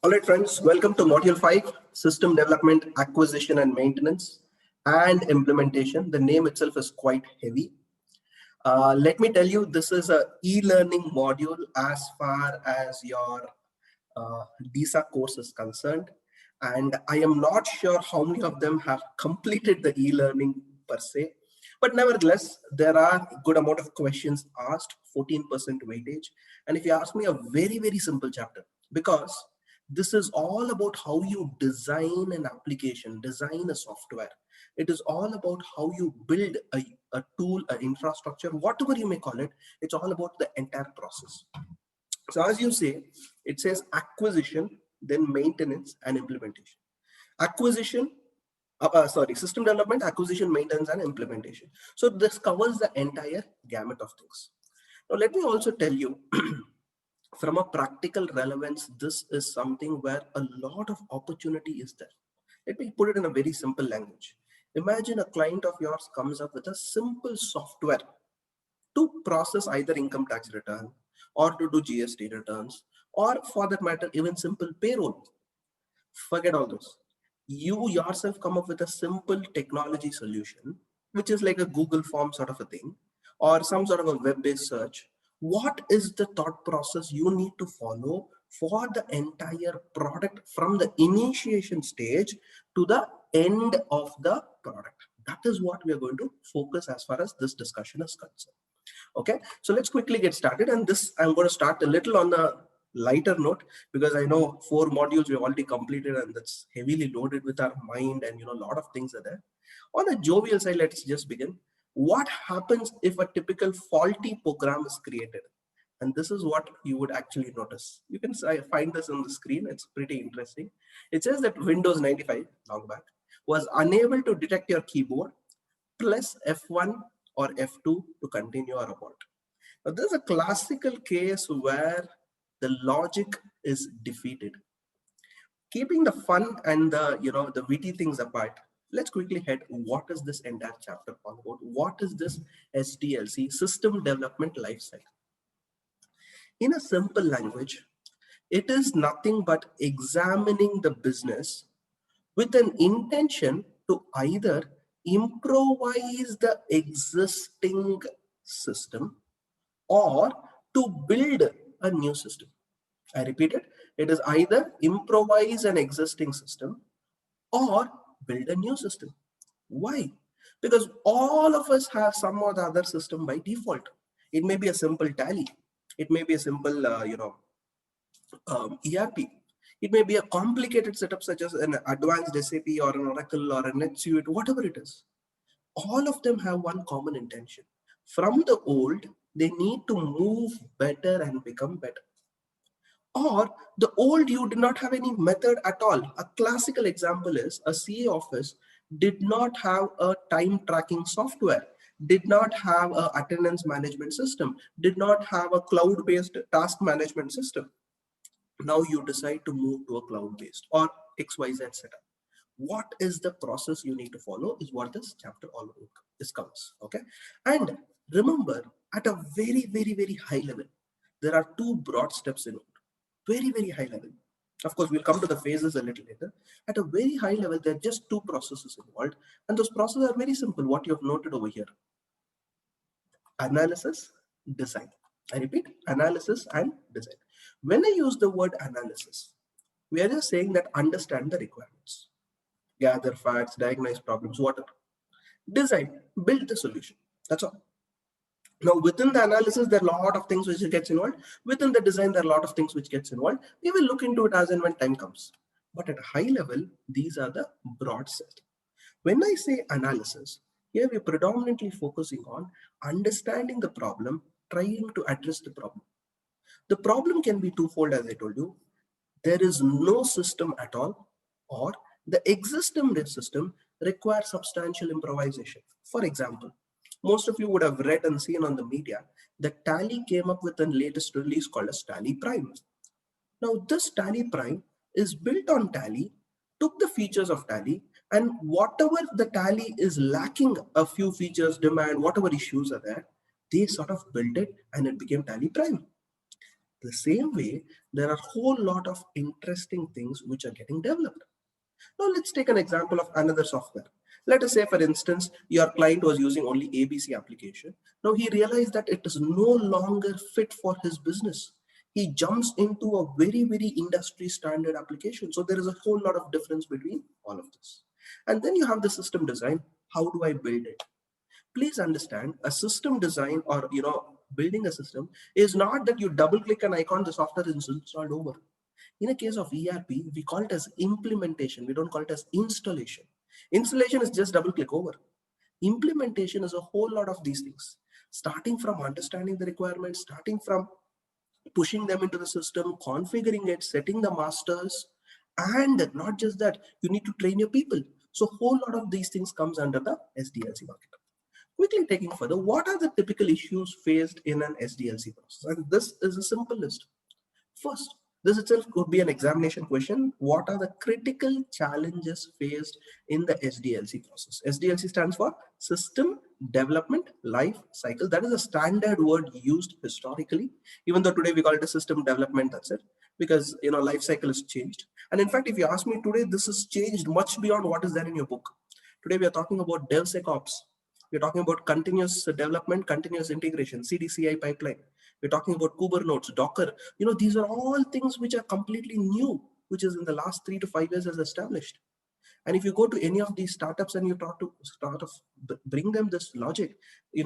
All right, friends, welcome to Module 5, System Development, Acquisition and Maintenance and Implementation. The name itself is quite heavy. Let me tell you, this is a e-learning module as far as your Disa course is concerned. And I am not sure how many of them have completed the e-learning per se. But nevertheless, there are a good amount of questions asked, 14% weightage. And if you ask me, a very, very simple chapter, because this is all about how you design an application, design a software. It is all about how you build a tool, an infrastructure, whatever you may call it. It's all about the entire process. So as you say, it says acquisition, then maintenance and implementation. Acquisition, system development, acquisition, maintenance and implementation. So this covers the entire gamut of things. Now let me also tell you, from a practical relevance, this is something where a lot of opportunity is there. Let me put it in a very simple language. Imagine a client of yours comes up with a simple software to process either income tax return or to do GST returns, or for that matter, even simple payroll. Forget all those. You yourself come up with a simple technology solution, which is like a Google form sort of a thing, or some sort of a web-based search. What is the thought process you need to follow for the entire product from the initiation stage to the end of the product? That is what we are going to focus as far as this discussion is concerned. Okay, so let's quickly get started. And this, I'm going to start a little on the lighter note, because I know 4 modules we've already completed and that's heavily loaded with our mind, and a lot of things are there. On a jovial side, let's just begin. What happens if a typical faulty program is created? And this is what you would actually notice. You can find this on the screen. It's pretty interesting. It says that Windows 95, long back, was unable to detect your keyboard plus F1 or F2 to continue or abort. Now, this is a classical case where the logic is defeated. Keeping the fun and the witty things apart, let's quickly head what is this entire chapter all about? What is this SDLC, System Development Lifecycle? In a simple language, it is nothing but examining the business with an intention to either improvise the existing system or to build a new system. I repeat it. It is either improvise an existing system or build a new system. Why? Because all of us have some or the other system by default. It may be a simple tally. It may be a simple, ERP. It may be a complicated setup such as an advanced SAP or an Oracle or a NetSuite, whatever it is. All of them have one common intention. From the old, they need to move better and become better. Or the old, you did not have any method at all. A classical example is a CA office did not have a time tracking software, did not have a attendance management system, did not have a cloud-based task management system. Now you decide to move to a cloud-based or XYZ setup. What is the process you need to follow is what this chapter all about discusses. Okay, and remember, at a very, very, very high level, there are 2 broad steps in it. Very, very high level. Of course, we'll come to the phases a little later. At a very high level, there are just 2 processes involved, and those processes are very simple. What you have noted over here: analysis, design. I repeat, analysis and design. When I use the word analysis, we are just saying that understand the requirements, gather facts, diagnose problems, whatever. Design, build the solution. That's all. Now, within the analysis, there are a lot of things which gets involved. Within the design, there are a lot of things which gets involved. We will look into it as and when time comes. But at a high level, these are the broad set. When I say analysis, here we're predominantly focusing on understanding the problem, trying to address the problem. The problem can be twofold, as I told you. There is no system at all, or the existing system requires substantial improvisation. For example, most of you would have read and seen on the media that Tally came up with a latest release called as Tally Prime. Now, this Tally Prime is built on Tally, took the features of Tally, and whatever the Tally is lacking, a few features, demand, whatever issues are there, they sort of built it and it became Tally Prime. The same way, there are a whole lot of interesting things which are getting developed. Now let's take an example of another software. Let us say, for instance, your client was using only ABC application. Now he realized that it is no longer fit for his business. He jumps into a very, very industry standard application. So there is a whole lot of difference between all of this. And then you have the system design. How do I build it? Please understand, a system design, or building a system is not that you double click an icon, the software is installed over. In a case of ERP, we call it as implementation. We don't call it as installation. Installation is just double click over. Implementation is a whole lot of these things, starting from understanding the requirements, starting from pushing them into the system, configuring it, setting the masters, and not just that, you need to train your people. So a whole lot of these things comes under the SDLC bucket. Quickly taking further, what are the typical issues faced in an SDLC process? And this is a simple list. First, this itself could be an examination question. What are the critical challenges faced in the SDLC process? SDLC stands for System Development Life Cycle. That is a standard word used historically. Even though today we call it a system development, that's it. Because life cycle has changed. And in fact, if you ask me today, this has changed much beyond what is there in your book. Today we are talking about DevSecOps. We're talking about continuous development, continuous integration, CDCI pipeline. We're talking about Kubernetes, Docker. These are all things which are completely new, which is in the last 3 to 5 years as established. And if you go to any of these startups and you talk to start of bring them this logic,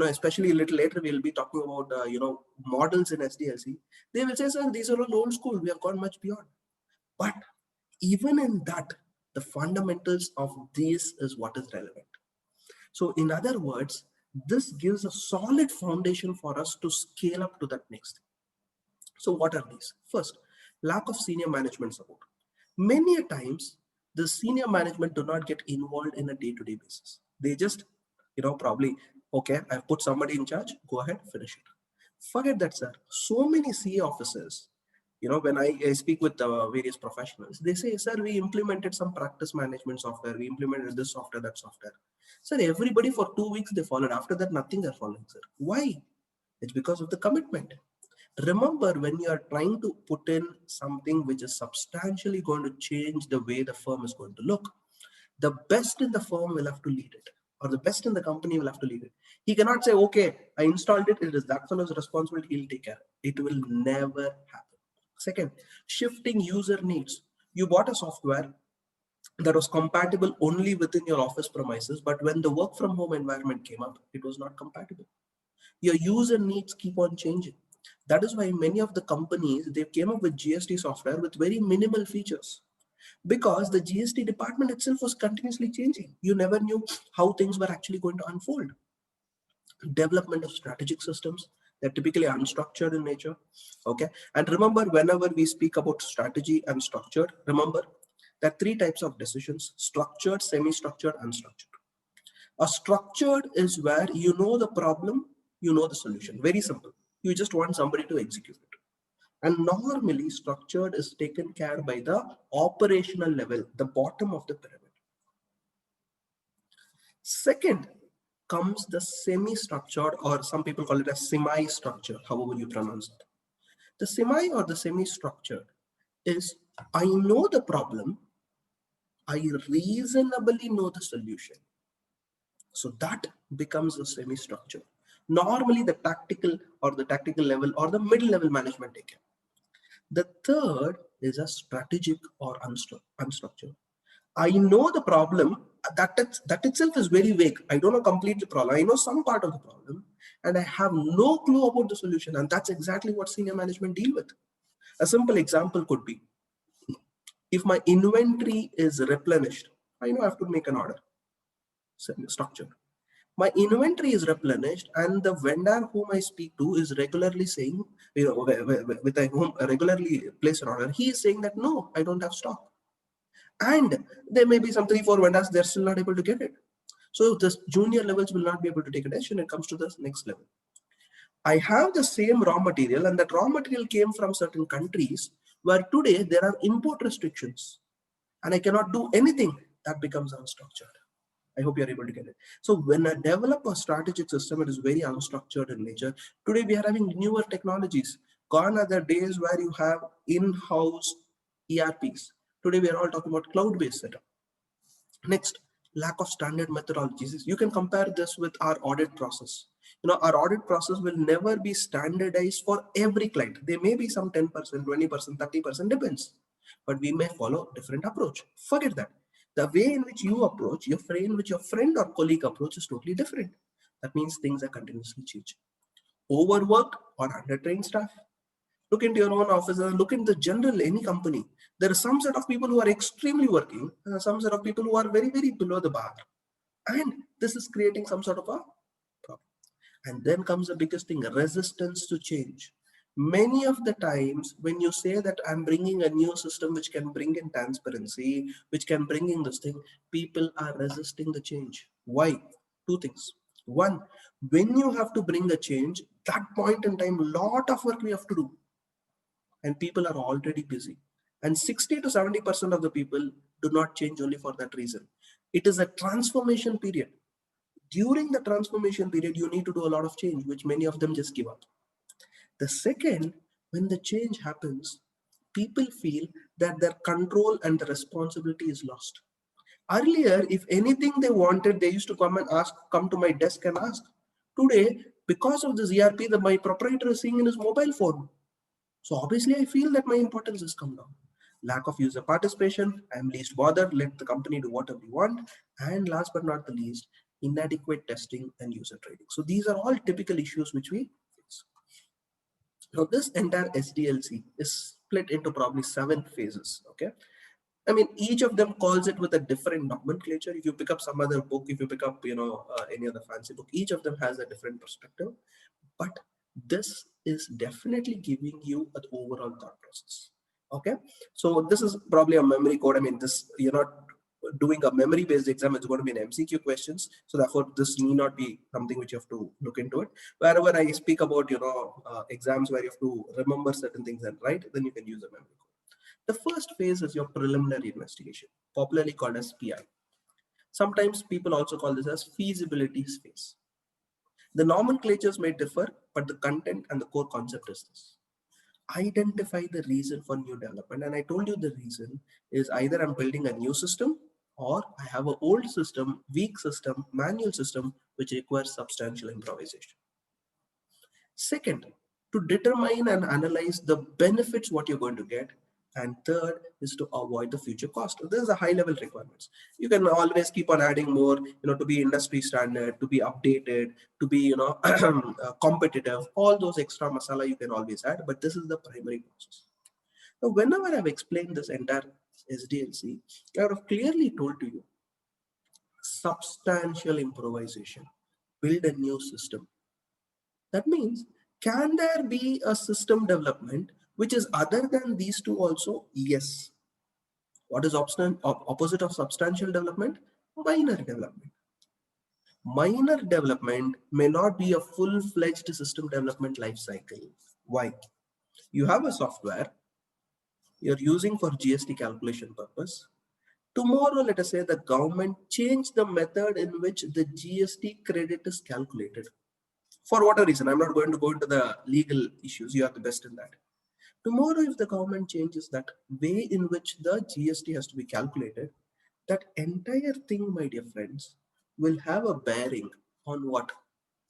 especially a little later, we'll be talking about, models in SDLC. They will say, sir, these are all old school. We have gone much beyond. But even in that, the fundamentals of this is what is relevant. So in other words, this gives a solid foundation for us to scale up to that next. So what are these? First, lack of senior management support. Many a times, the senior management do not get involved in a day-to-day basis. They just, probably, okay, I've put somebody in charge, go ahead, finish it. Forget that, sir. So many CA officers, when I speak with various professionals, they say, sir, we implemented some practice management software. We implemented this software, that software. Sir, everybody for 2 weeks, they followed. After that, nothing they're following, sir. Why? It's because of the commitment. Remember, when you are trying to put in something which is substantially going to change the way the firm is going to look, the best in the firm will have to lead it, or the best in the company will have to lead it. He cannot say, okay, I installed it, it is that fellow's responsibility, he'll take care. It will never happen. Second, shifting user needs. You bought a software that was compatible only within your office premises, but when the work from home environment came up, it was not compatible. Your user needs keep on changing. That is why many of the companies, they came up with GST software with very minimal features, because the GST department itself was continuously changing. You never knew how things were actually going to unfold. Development of strategic systems, they're typically unstructured in nature. Okay. And remember, whenever we speak about strategy and structured, remember there are 3 types of decisions: structured, semi-structured, unstructured. A structured is where you know the problem, you know the solution. Very simple. You just want somebody to execute it. And normally structured is taken care by the operational level, the bottom of the pyramid. Second comes the semi-structured, or some people call it a semi-structured, however you pronounce it. The semi or the semi-structured is, I know the problem, I reasonably know the solution. So that becomes a semi-structure. Normally the tactical level or the middle level management take care. The third is a strategic or unstructured. I know the problem, that itself is very vague. I don't know complete the problem. I know some part of the problem and I have no clue about the solution. And that's exactly what senior management deal with. A simple example could be, if my inventory is replenished, I know I have to make an order. Structure. My inventory is replenished and the vendor whom I speak to is regularly saying, with whom I regularly place an order, he is saying that, no, I don't have stock. And there may be some 3-4 vendors, they're still not able to get it. So the junior levels will not be able to take a decision. It comes to the next level. I have the same raw material, and that raw material came from certain countries where today there are import restrictions and I cannot do anything. That becomes unstructured. I hope you're able to get it. So when I develop a strategic system, it is very unstructured in nature. Today we are having newer technologies Gone are the days where you have in-house ERPs. Today we are all talking about cloud-based setup. Next, lack of standard methodologies. You can compare this with our audit process. Our audit process will never be standardized for every client. There may be some 10%, 20%, 30%, depends. But we may follow different approach. Forget that. The way in which you approach, your way in which your friend or colleague approach is totally different. That means things are continuously changing. Overworked or undertrained staff. Look into your own office and look into the general any company. There are some set of people who are extremely working, and some set of people who are very, very below the bar. And this is creating some sort of a problem. And then comes the biggest thing, resistance to change. Many of the times when you say that I'm bringing a new system which can bring in transparency, which can bring in this thing, people are resisting the change. Why? Two things. One, when you have to bring a change, that point in time, lot of work we have to do, and people are already busy. And 60 to 70% of the people do not change only for that reason. It is a transformation period. During the transformation period, you need to do a lot of change, which many of them just give up. The second, when the change happens, people feel that their control and the responsibility is lost. Earlier, if anything they wanted, they used to come and ask, come to my desk and ask. Today, because of this ERP, my proprietor is seeing in his mobile phone. So obviously, I feel that my importance has come down. Lack of user participation, I'm least bothered, let the company do whatever we want. And last but not the least, inadequate testing and user training. So these are all typical issues which we face. Now this entire SDLC is split into probably 7 phases, okay? I mean, each of them calls it with a different nomenclature. If you pick up some other book, if you pick up, any other fancy book, each of them has a different perspective. But this is definitely giving you an overall thought process. Okay, so this is probably a memory code. I mean, this you're not doing a memory-based exam. It's going to be an MCQ questions. So therefore, this need not be something which you have to look into it. Wherever I speak about exams where you have to remember certain things and write, then you can use a memory code. The first phase is your preliminary investigation, popularly called as PI. Sometimes people also call this as feasibility phase. The nomenclatures may differ, but the content and the core concept is this. Identify the reason for new development. And I told you the reason is either I'm building a new system or I have an old system, weak system, manual system, which requires substantial improvisation. Second, to determine and analyze the benefits what you're going to get. And third is to avoid the future cost. This is a high level requirements. You can always keep on adding more, to be industry standard, to be updated, to be, competitive. All those extra masala you can always add, but this is the primary process. Now, whenever I've explained this entire SDLC, I have clearly told to you, substantial improvisation, build a new system. That means, can there be a system development which is other than these two also? Yes. What is opposite of substantial development? Minor development. Minor development may not be a full-fledged system development life cycle. Why? You have a software you're using for GST calculation purpose. Tomorrow, let us say the government changed the method in which the GST credit is calculated. For whatever reason, I'm not going to go into the legal issues. You are the best in that. Tomorrow, if the government changes that way in which the GST has to be calculated, that entire thing, my dear friends, will have a bearing on what?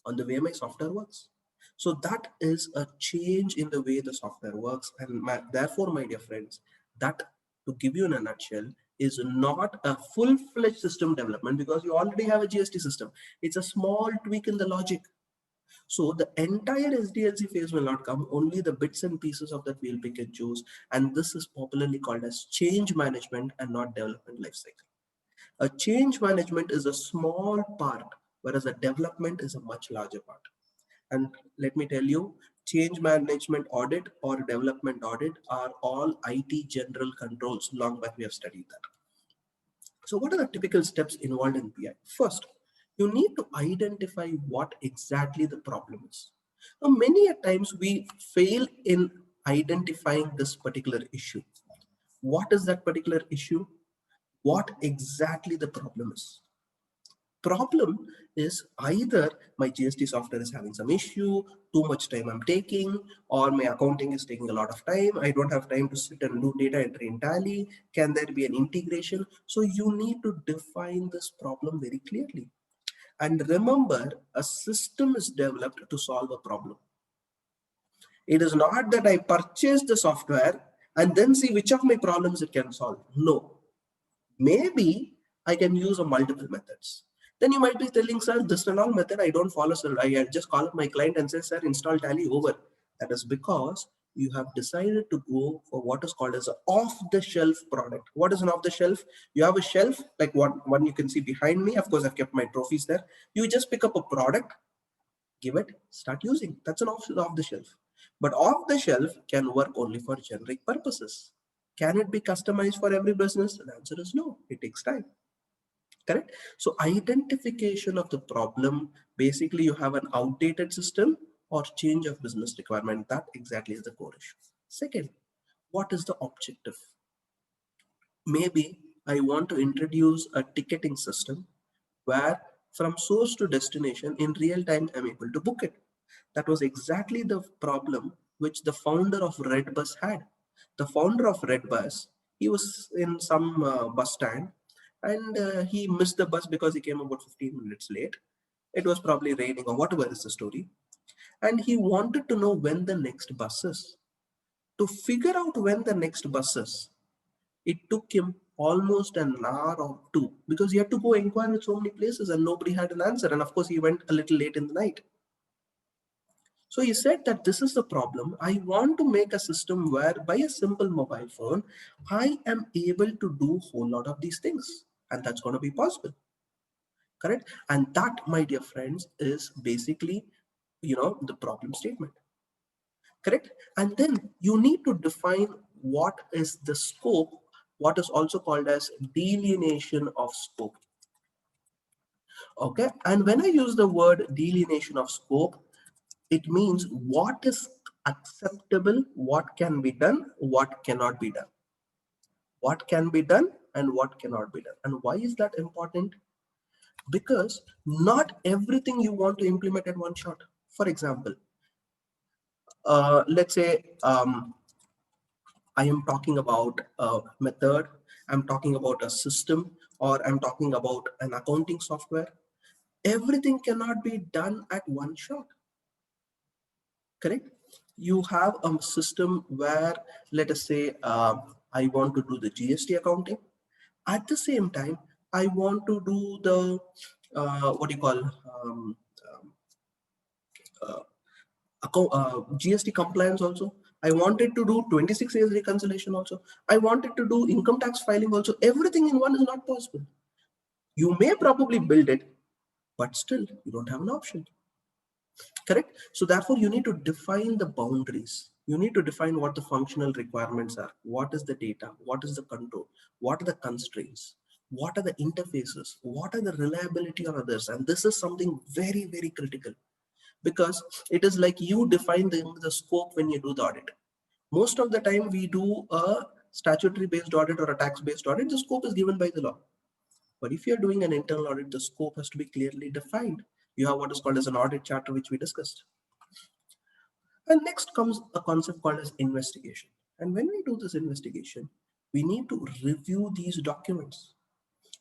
On the way my software works. So that is a change in the way the software works. And therefore, my dear friends, that, to give you in a nutshell, is not a full-fledged system development because you already have a GST system. It's a small tweak in the logic. So the entire SDLC phase will not come, only the bits and pieces of that we'll pick and choose. And this is popularly called as change management and not development lifecycle. A change management is a small part, whereas a development is a much larger part. And let me tell you, change management audit or development audit are all IT general controls. Long back we have studied that. So what are the typical steps involved in PI? First, you need to identify what exactly the problem is. Now, many a times we fail in identifying this particular issue. What is that particular issue? What exactly the problem is? Problem is either my GST software is having some issue, too much time I'm taking, or my accounting is taking a lot of time. I don't have time to sit and do data entry in Tally. Can there be an integration? So you need to define this problem very clearly. And remember, a system is developed to solve a problem. It is not that I purchase the software and then see which of my problems it can solve. No, maybe I can use a multiple methods. Then you might be telling, sir, this and all method I don't follow, sir. I just call up my client and say, sir, install Tally over. That is because you have decided to go for what is called as an off-the-shelf product. What is an off-the-shelf? You have a shelf, like one you can see behind me. Of course, I've kept my trophies there. You just pick up a product, give it, start using. That's an off-the-shelf. But off-the-shelf can work only for generic purposes. Can it be customized for every business? The answer is no. It takes time. Correct? So identification of the problem, basically you have an outdated system or change of business requirement. That exactly is the core issue. Second, what is the objective? Maybe I want to introduce a ticketing system where from source to destination in real time I'm able to book it. That was exactly the problem which the founder of Redbus had. The founder of Redbus, he was in some bus stand and he missed the bus because he came about 15 minutes late. It was probably raining or whatever is the story. And he wanted to know when the next bus is. To figure out when the next bus is, it took him almost an hour or two because he had to go inquire in so many places and nobody had an answer. And of course, he went a little late in the night. So he said that this is the problem. I want to make a system where by a simple mobile phone, I am able to do a whole lot of these things. And that's going to be possible. Correct? And that, my dear friends, is basically, the problem statement. Correct? And then you need to define what is the scope, what is also called as delineation of scope. Okay? And when I use the word delineation of scope, it means what is acceptable, what can be done, what cannot be done. What can be done and what cannot be done. And why is that important? Because not everything you want to implement at one shot. For example, let's say I am talking about a method, I'm talking about a system, or I'm talking about an accounting software. Everything cannot be done at one shot. Correct? You have a system where, let us say, I want to do the GST accounting. At the same time, I want to do the, what do you call, GST compliance also. I wanted to do 26 years reconciliation also. I wanted to do income tax filing also. Everything in one is not possible. You may probably build it, but still you don't have an option. Correct? So therefore you need to define the boundaries. You need to define what the functional requirements are. What is the data? What is the control? What are the constraints? What are the interfaces? What are the reliability or others? And this is something very, very critical because it is like you define the scope when you do the audit. Most of the time we do a statutory based audit or a tax based audit, the scope is given by the law. But if you're doing an internal audit, the scope has to be clearly defined. You have what is called as an audit charter, which we discussed. And next comes a concept called as investigation. And when we do this investigation, we need to review these documents.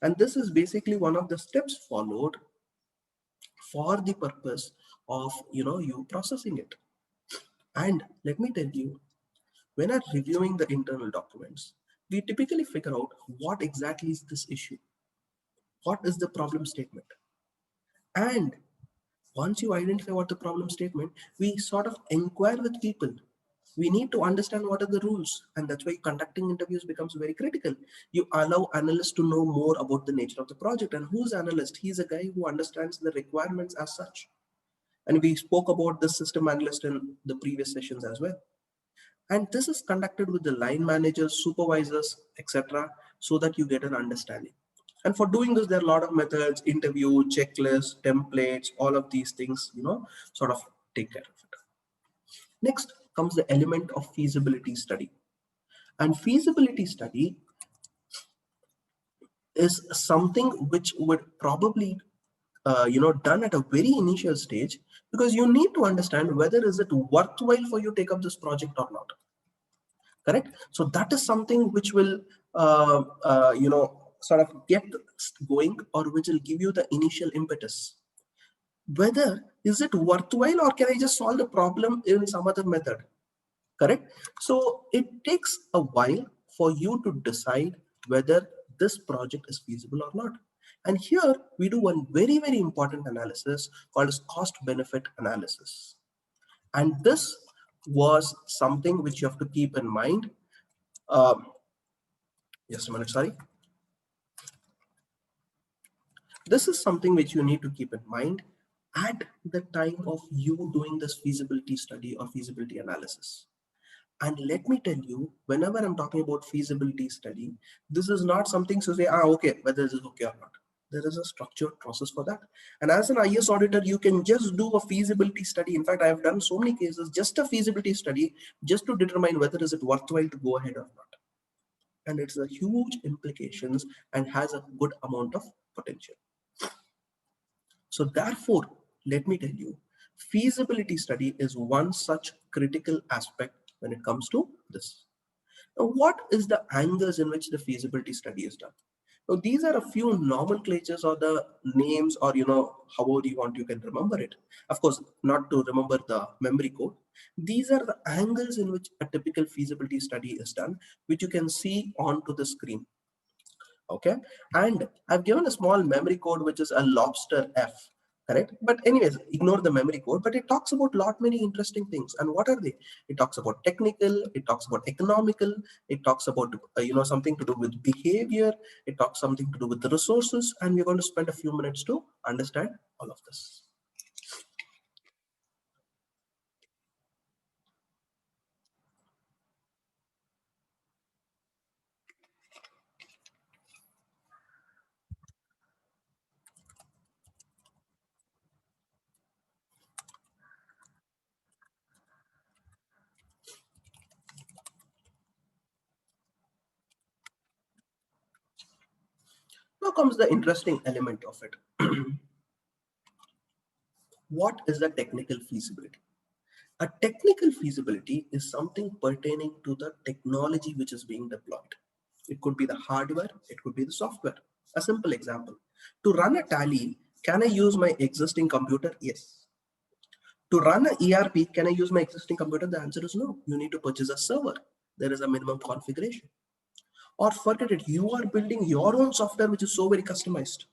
And this is basically one of the steps followed for the purpose of you processing it. And let me tell you, when I'm reviewing the internal documents, we typically figure out what exactly is this issue. What is the problem statement? And once you identify what the problem statement, we sort of inquire with people. We need to understand what are the rules, and that's why conducting interviews becomes very critical. You allow analysts to know more about the nature of the project. And who's analyst? He's a guy who understands the requirements as such. And we spoke about the system analyst in the previous sessions as well. And this is conducted with the line managers, supervisors, etc., so that you get an understanding. And for doing this, there are a lot of methods: interview, checklists, templates, all of these things, sort of take care of it. Next comes the element of feasibility study. And feasibility study is something which would probably done at a very initial stage, because you need to understand whether is it worthwhile for you to take up this project or not. Correct? So that is something which will sort of get going, or which will give you the initial impetus. Whether is it worthwhile, or can I just solve the problem in some other method? Correct? So it takes a while for you to decide whether this project is feasible or not. And here we do one very, very important analysis called as cost benefit analysis. And this was something which you have to keep in mind. Just a minute, sorry. This is something which you need to keep in mind at the time of you doing this feasibility study or feasibility analysis. And let me tell you, whenever I'm talking about feasibility study, this is not something to say, okay, whether this is okay or not. There is a structured process for that. And as an IS auditor, you can just do a feasibility study. In fact, I have done so many cases, just a feasibility study, just to determine whether is it worthwhile to go ahead or not. And it's a huge implications and has a good amount of potential. So therefore, let me tell you, feasibility study is one such critical aspect when it comes to this. Now, what is the angles in which the feasibility study is done? Now, these are a few nomenclatures or the names, or however you want, you can remember it. Of course, not to remember the memory code. These are the angles in which a typical feasibility study is done, which you can see onto the screen. Okay, and I've given a small memory code which is a lobster F, correct? But anyways, ignore the memory code, but it talks about lot many interesting things. And what are they? It talks about technical, it talks about economical, it talks about something to do with behavior, it talks something to do with the resources, and we're going to spend a few minutes to understand all of this. Now comes the interesting element of it. What is the technical feasibility? A technical feasibility is something pertaining to the technology which is being deployed. It could be the hardware, it could be the software. A simple example. To run a tally, can I use my existing computer? Yes. To run an ERP, can I use my existing computer? The answer is no. You need to purchase a server. There is a minimum configuration. Or forget it, you are building your own software which is so very customized.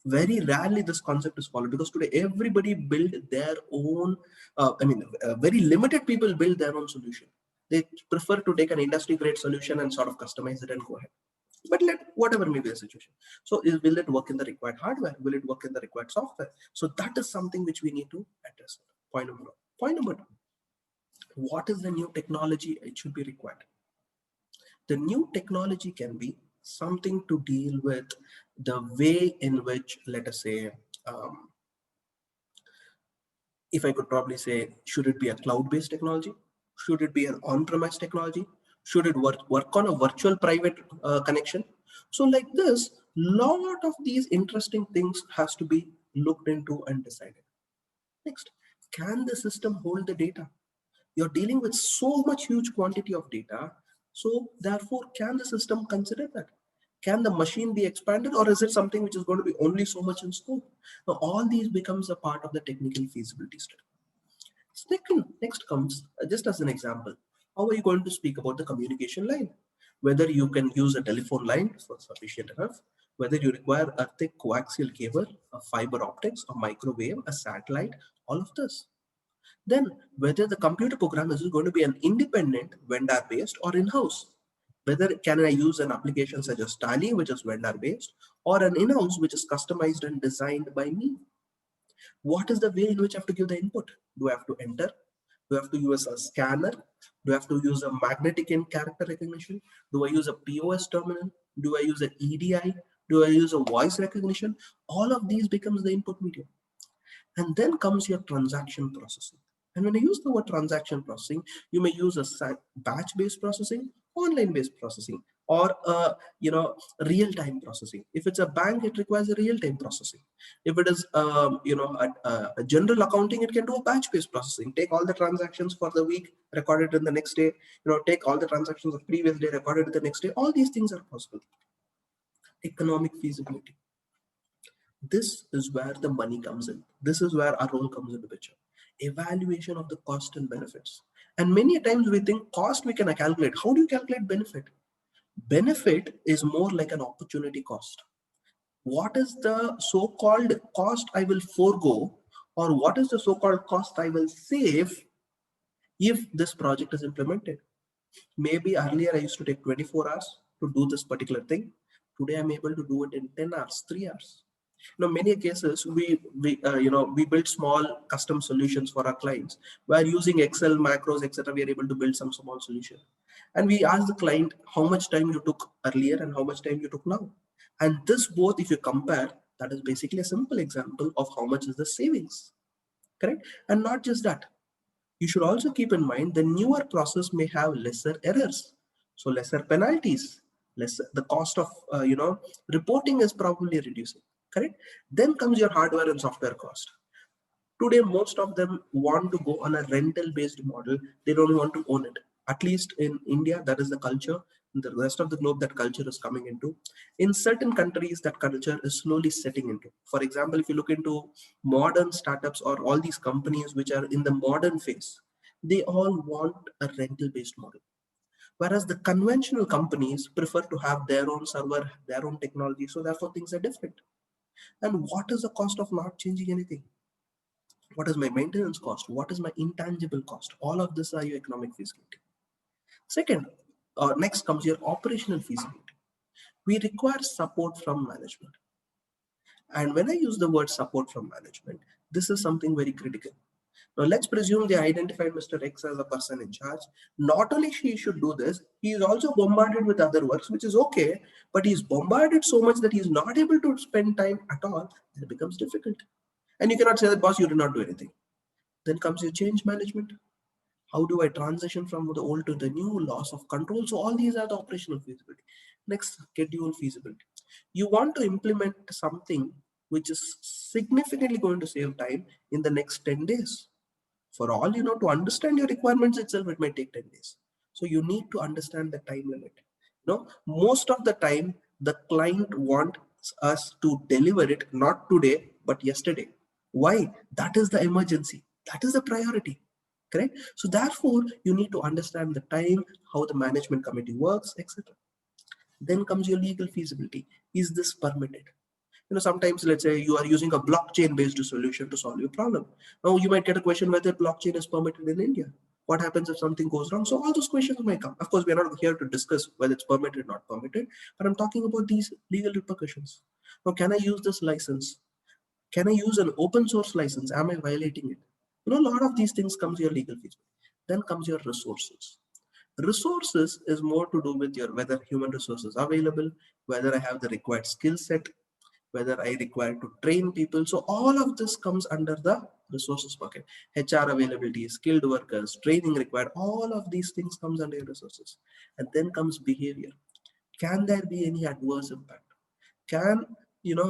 Very rarely this concept is followed, because today everybody build their own, very limited people build their own solution. They prefer to take an industry grade solution and sort of customize it and go ahead. But whatever may be the situation. So will it work in the required hardware? Will it work in the required software? So that is something which we need to address. Point number one. Point number two. What is the new technology it should be required? The new technology can be something to deal with the way in which, let us say, if I could probably say, should it be a cloud-based technology? Should it be an on-premise technology? Should it work on a virtual private connection? So like this, lot of these interesting things has to be looked into and decided. Next, can the system hold the data? You're dealing with so much huge quantity of data. So therefore, can the system consider that? Can the machine be expanded, or is it something which is going to be only so much in scope? Now, all these becomes a part of the technical feasibility study. Next comes, just as an example, how are you going to speak about the communication line? Whether you can use a telephone line for sufficient enough, whether you require a thick coaxial cable, a fiber optics, a microwave, a satellite, all of this. Then whether the computer program is going to be an independent vendor based or in-house. Whether can I use an application such as Tally, which is vendor based, or an in-house which is customized and designed by me. What is the way in which I have to give the input? Do I have to enter? Do I have to use a scanner? Do I have to use a magnetic and character recognition? Do I use a POS terminal? Do I use an EDI? Do I use a voice recognition? All of these becomes the input medium. And then comes your transaction processing. And when I use the word transaction processing, you may use a batch-based processing, online-based processing, or real-time processing. If it's a bank, it requires a real-time processing. If it is a general accounting, it can do a batch-based processing. Take all the transactions for the week, record it in the next day. Take all the transactions of previous day, record it the next day. All these things are possible. Economic feasibility. This is where the money comes in. This is where our role comes in the picture. Evaluation of the cost and benefits. And many times we think cost we can calculate. How do you calculate benefit? Benefit is more like an opportunity cost. What is the so-called cost I will forego, or what is the so-called cost I will save if this project is implemented? Maybe earlier I used to take 24 hours to do this particular thing. Today I'm able to do it in 10 hours, 3 hours. Many cases we build small custom solutions for our clients. Where using Excel, macros, etc., we are able to build some small solution. And we ask the client how much time you took earlier and how much time you took now. And this both, if you compare, that is basically a simple example of how much is the savings. Correct? And not just that. You should also keep in mind the newer process may have lesser errors, so lesser penalties, less the cost of reporting is probably reducing. Correct? Then comes your hardware and software cost. Today, most of them want to go on a rental-based model. They don't want to own it. At least in India, that is the culture. In the rest of the globe, that culture is coming into. In certain countries, that culture is slowly setting into. For example, if you look into modern startups or all these companies which are in the modern phase, they all want a rental-based model. Whereas the conventional companies prefer to have their own server, their own technology. So therefore, things are different. And what is the cost of not changing anything? What is my maintenance cost? What is my intangible cost? All of this are your economic feasibility. Second, next comes your operational feasibility. We require support from management. And when I use the word support from management, this is something very critical. Now let's presume they identified Mr. X as a person in charge. Not only he should do this, he is also bombarded with other works, which is okay, but he's bombarded so much that he's not able to spend time at all, and it becomes difficult. And you cannot say that, boss, you did not do anything. Then comes your change management. How do I transition from the old to the new? Loss of control. So all these are the operational feasibility. Next, schedule feasibility. You want to implement something which is significantly going to save time in the next 10 days. For all you know, to understand your requirements itself, it might take 10 days. So you need to understand the time limit. Most of the time, the client wants us to deliver it not today, but yesterday. Why? That is the emergency. That is the priority. Correct? So therefore, you need to understand the time, how the management committee works, etc. Then comes your legal feasibility. Is this permitted? Sometimes let's say you are using a blockchain based solution to solve your problem. Now you might get a question whether blockchain is permitted in India. What happens if something goes wrong? So all those questions might come. Of course, we are not here to discuss whether it's permitted or not permitted, but I'm talking about these legal repercussions. Now, can I use this license? Can I use an open source license? Am I violating it? A lot of these things comes your legal fees. Then comes your resources. Resources is more to do with your whether human resources are available, whether I have the required skill set, whether I require to train people. So all of this comes under the resources bucket. HR availability, skilled workers, training required, all of these things comes under your resources. And then comes behavior. Can there be any adverse impact? Can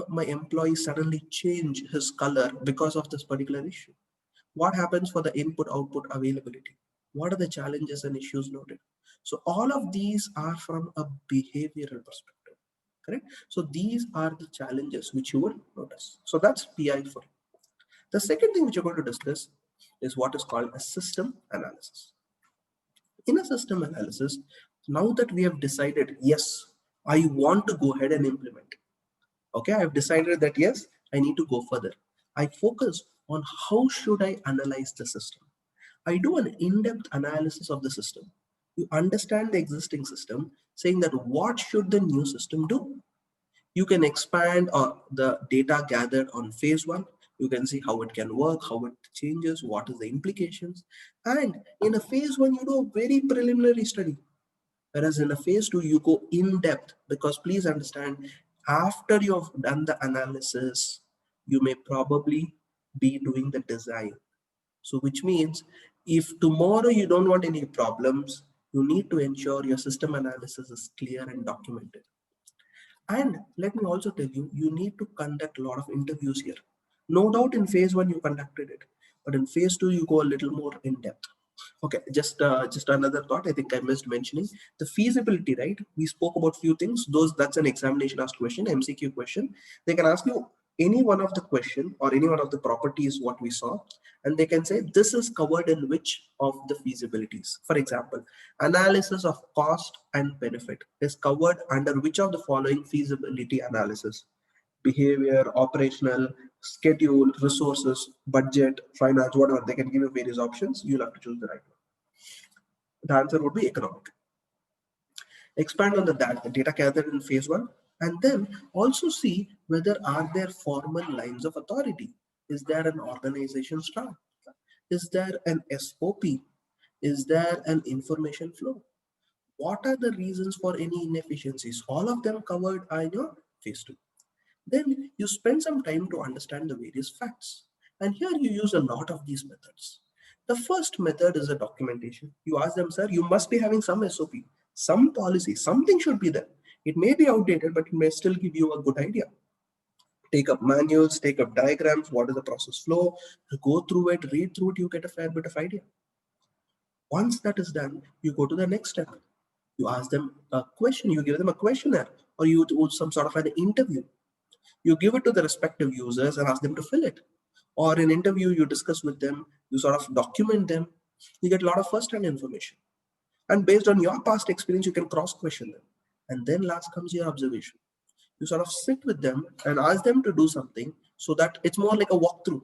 my employee suddenly change his color because of this particular issue? What happens for the input output availability? What are the challenges and issues noted? So all of these are from a behavioral perspective. Correct? So these are the challenges which you would notice. So that's PI for you. The second thing which you're going to discuss is what is called a system analysis. In a system analysis, now that we have decided, yes, I want to go ahead and implement. Okay, I've decided that yes, I need to go further. I focus on how should I analyze the system. I do an in-depth analysis of the system. You understand the existing system, saying that what should the new system do? You can expand on the data gathered on phase one. You can see how it can work, how it changes, what is the implications. And in a phase one, you do a very preliminary study. Whereas in a phase two, you go in depth, because please understand, after you've done the analysis, you may probably be doing the design. So which means if tomorrow you don't want any problems, You need to ensure your system analysis is clear and documented. And let me also tell you, you need to conduct a lot of interviews here. No doubt in phase one you conducted it, but in phase two you go a little more in depth. Okay, just another thought. I think I missed mentioning the feasibility. Right, we spoke about few things. Those that's an examination asked question, MCQ question. They can ask you any one of the question or any one of the properties what we saw, and they can say this is covered in which of the feasibilities. For example, analysis of cost and benefit is covered under which of the following feasibility analysis: behavior, operational, schedule, resources, budget, finance, whatever. They can give you various options. You'll have to choose the right one. The answer would be economic. Expand on the data gathered in phase one, and then also see whether are there formal lines of authority. Is there an organization chart? Is there an SOP? Is there an information flow? What are the reasons for any inefficiencies? All of them covered in your phase two. Then you spend some time to understand the various facts. And here you use a lot of these methods. The first method is a documentation. You ask them, sir, you must be having some SOP, some policy, something should be there. It may be outdated, but it may still give you a good idea. Take up manuals, take up diagrams, what is the process flow, go through it, read through it, you get a fair bit of idea. Once that is done, you go to the next step. You ask them a question, you give them a questionnaire, or you do some sort of an interview. You give it to the respective users and ask them to fill it. Or in interview, you discuss with them, you sort of document them, you get a lot of first-hand information. And based on your past experience, you can cross-question them. And then last comes your observation. You sort of sit with them and ask them to do something so that it's more like a walkthrough.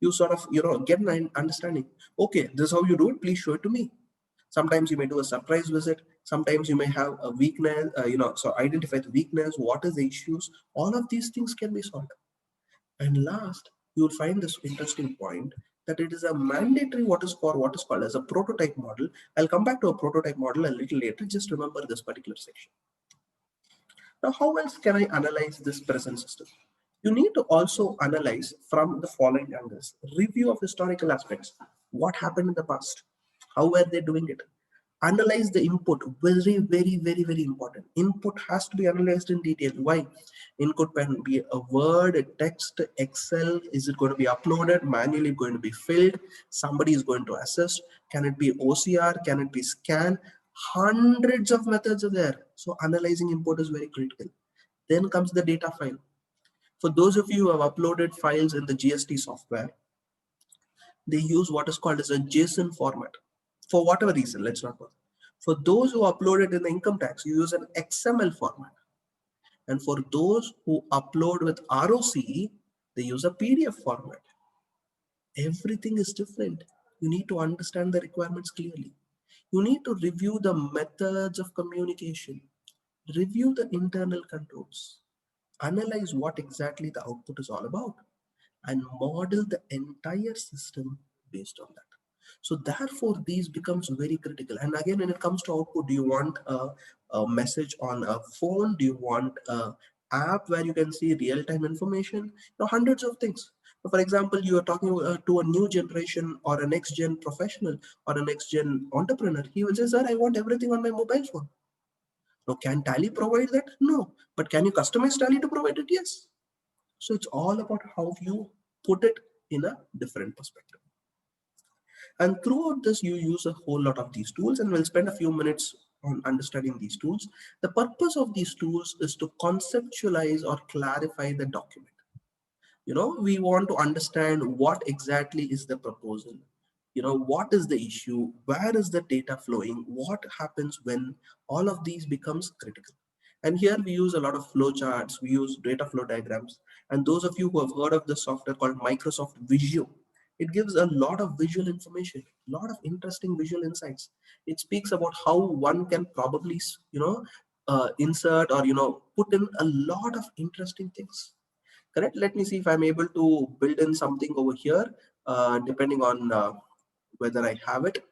You sort of, get an understanding. Okay, this is how you do it. Please show it to me. Sometimes you may do a surprise visit. Sometimes you may have a weakness, so identify the weakness. What is the issues? All of these things can be solved. And last, you'll find this interesting point that it is a mandatory what is called as a prototype model. I'll come back to a prototype model a little later. Just remember this particular section. Now, how else can I analyze this present system? You need to also analyze from the following angles. Review of historical aspects. What happened in the past? How were they doing it? Analyze the input. Very, very, very, very important. Input has to be analyzed in detail. Why? Input can be a word, a text, Excel. Is it going to be uploaded? Manually going to be filled? Somebody is going to assess. Can it be OCR? Can it be scan? Hundreds of methods are there. So analyzing input is very critical. Then comes the data file. For those of you who have uploaded files in the GST software, they use what is called as a JSON format. For whatever reason, let's not bother. For those who upload it in the income tax, you use an XML format. And for those who upload with ROCE, they use a PDF format. Everything is different. You need to understand the requirements clearly. You need to review the methods of communication, review the internal controls, analyze what exactly the output is all about, and model the entire system based on that. So therefore, these becomes very critical. And again, when it comes to output, do you want a message on a phone? Do you want a app where you can see real-time information? Hundreds of things. For example, you are talking to a new generation or a next-gen professional or a next-gen entrepreneur. He will say, sir, I want everything on my mobile phone. Now, can Tally provide that? No. But can you customize Tally to provide it? Yes. So it's all about how you put it in a different perspective. And throughout this, you use a whole lot of these tools, and we'll spend a few minutes on understanding these tools. The purpose of these tools is to conceptualize or clarify the document. We want to understand what exactly is the proposal. What is the issue? Where is the data flowing? What happens when all of these becomes critical? And here we use a lot of flow charts, we use data flow diagrams. And those of you who have heard of the software called Microsoft Visio, it gives a lot of visual information, a lot of interesting visual insights. It speaks about how one can probably, insert or, put in a lot of interesting things. Correct? Let me see if I'm able to build in something over here, depending on whether I have it.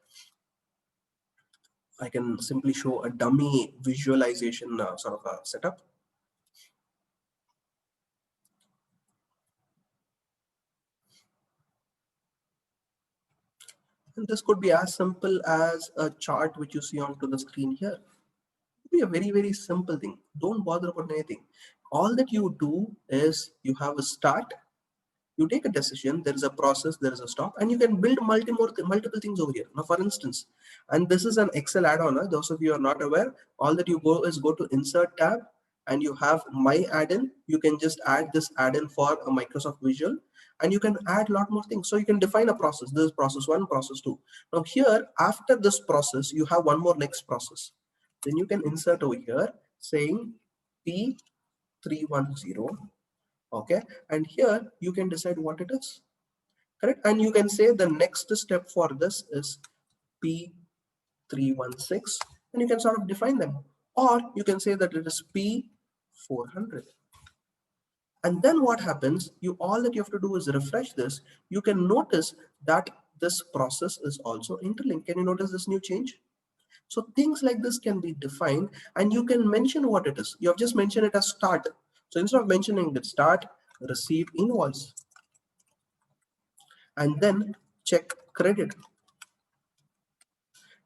I can simply show a dummy visualization sort of a setup. And this could be as simple as a chart which you see onto the screen here. It could be a very, very simple thing. Don't bother about anything. All that you do is you have a start, you take a decision, there is a process, there is a stop, and you can build multiple things over here. Now, for instance, and this is an Excel add-on. Those of you who are not aware, all that you go is go to Insert tab, and you have My Add-in. You can just add this add-in for a Microsoft Visual, and you can add a lot more things. So you can define a process. This is process one, process two. Now here, after this process, you have one more next process. Then you can insert over here saying P310. Okay, and here you can decide what it is, correct? And you can say the next step for this is P316, and you can sort of define them, or you can say that it is P400. And then what happens, you all that you have to do is refresh this. You can notice that this process is also interlinked. Can you notice this new change? So things like this can be defined, and you can mention what it is. You have just mentioned it as start. So instead of mentioning the start, receive invoice, and then check credit.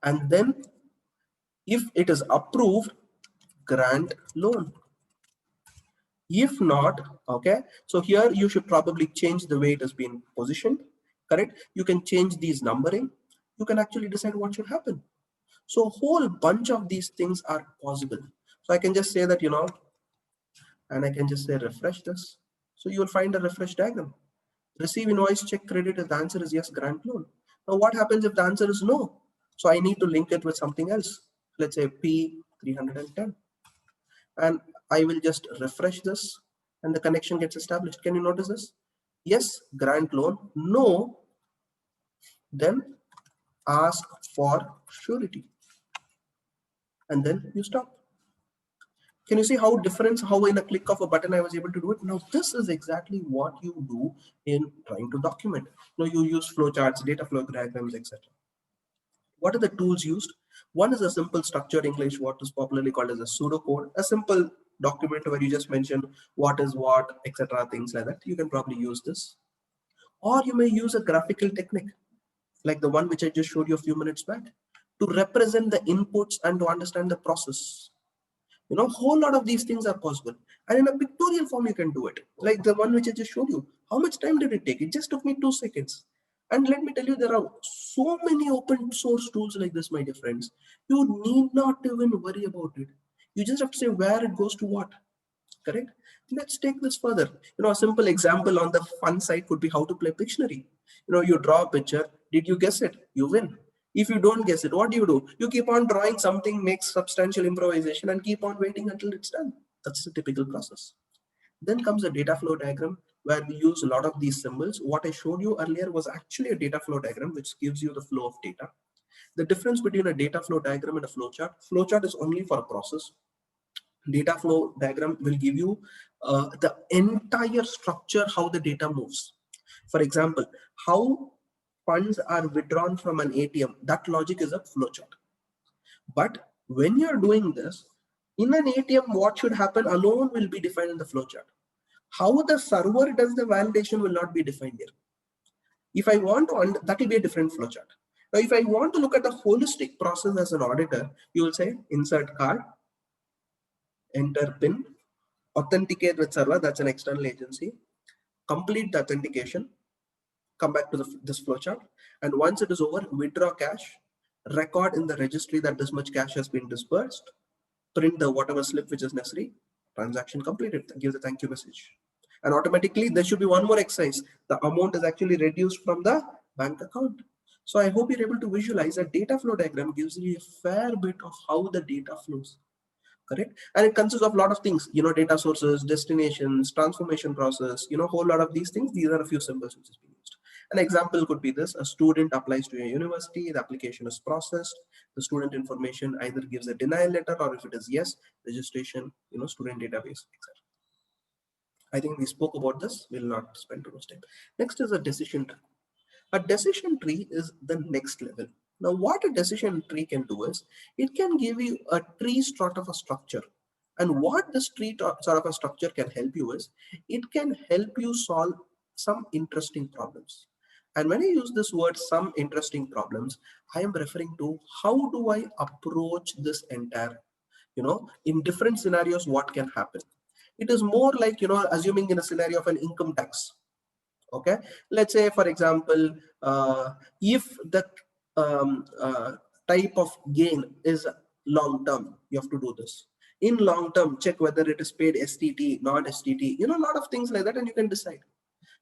And then if it is approved, grant loan. If not, okay, so here you should probably change the way it has been positioned, correct? You can change these numbering. You can actually decide what should happen. So a whole bunch of these things are possible. So I can just say that, and I can just say refresh this. So you will find a refresh diagram. Receive invoice, check credit. If the answer is yes, grant loan. Now what happens if the answer is no? So I need to link it with something else. Let's say P310. And I will just refresh this and the connection gets established. Can you notice this? Yes, grant loan. No, then ask for surety. And then you stop. Can you see how different, how in a click of a button I was able to do it? Now this is exactly what you do in trying to document. Now you use flowcharts, data flow diagrams, etc. What are the tools used? One is a simple structured English, what is popularly called as a pseudocode, a simple document where you just mention what is what, etc. Things like that. You can probably use this. Or you may use a graphical technique like the one which I just showed you a few minutes back to represent the inputs and to understand the process. A whole lot of these things are possible. And in a pictorial form, you can do it. Like the one which I just showed you. How much time did it take? It just took me 2 seconds. And let me tell you, there are so many open source tools like this, my dear friends. You need not even worry about it. You just have to say where it goes to what. Correct? Let's take this further. A simple example on the fun side could be how to play Pictionary. You draw a picture. Did you guess it? You win. If you don't guess it, what do? You keep on drawing something, make substantial improvisation, and keep on waiting until it's done. That's the typical process. Then comes a data flow diagram where we use a lot of these symbols. What I showed you earlier was actually a data flow diagram, which gives you the flow of data. The difference between a data flow diagram and a flowchart is only for a process. Data flow diagram will give you the entire structure, how the data moves. For example, how funds are withdrawn from an ATM, that logic is a flowchart. But when you're doing this, in an ATM, what should happen alone will be defined in the flowchart. How the server does the validation will not be defined here. If I want to, that will be a different flowchart. Now, if I want to look at the holistic process as an auditor, you will say insert card, enter PIN, authenticate with server, that's an external agency, complete the authentication, come back to this flowchart, and once it is over, withdraw cash, record in the registry that this much cash has been disbursed, print the whatever slip which is necessary, transaction completed, give the thank you message. And automatically there should be one more exercise. The amount is actually reduced from the bank account. So I hope you're able to visualize a data flow diagram gives you a fair bit of how the data flows. Correct? And it consists of a lot of things, data sources, destinations, transformation process, whole lot of these things. These are a few symbols which is being used. An example could be this: a student applies to a university, the application is processed, the student information either gives a denial letter, or if it is yes, registration, student database, etc. I think we spoke about this, we'll not spend too much time. Next is a decision tree. A decision tree is the next level. Now, what a decision tree can do is, it can give you a tree sort of a structure. And what this tree sort of a structure can help you is, it can help you solve some interesting problems. And when I use this word, some interesting problems, I am referring to how do I approach this entire, in different scenarios, what can happen. It is more like, assuming in a scenario of an income tax. Okay, let's say, for example, if the type of gain is long term, you have to do this. In long term, check whether it is paid STT, not STT, a lot of things like that, and you can decide.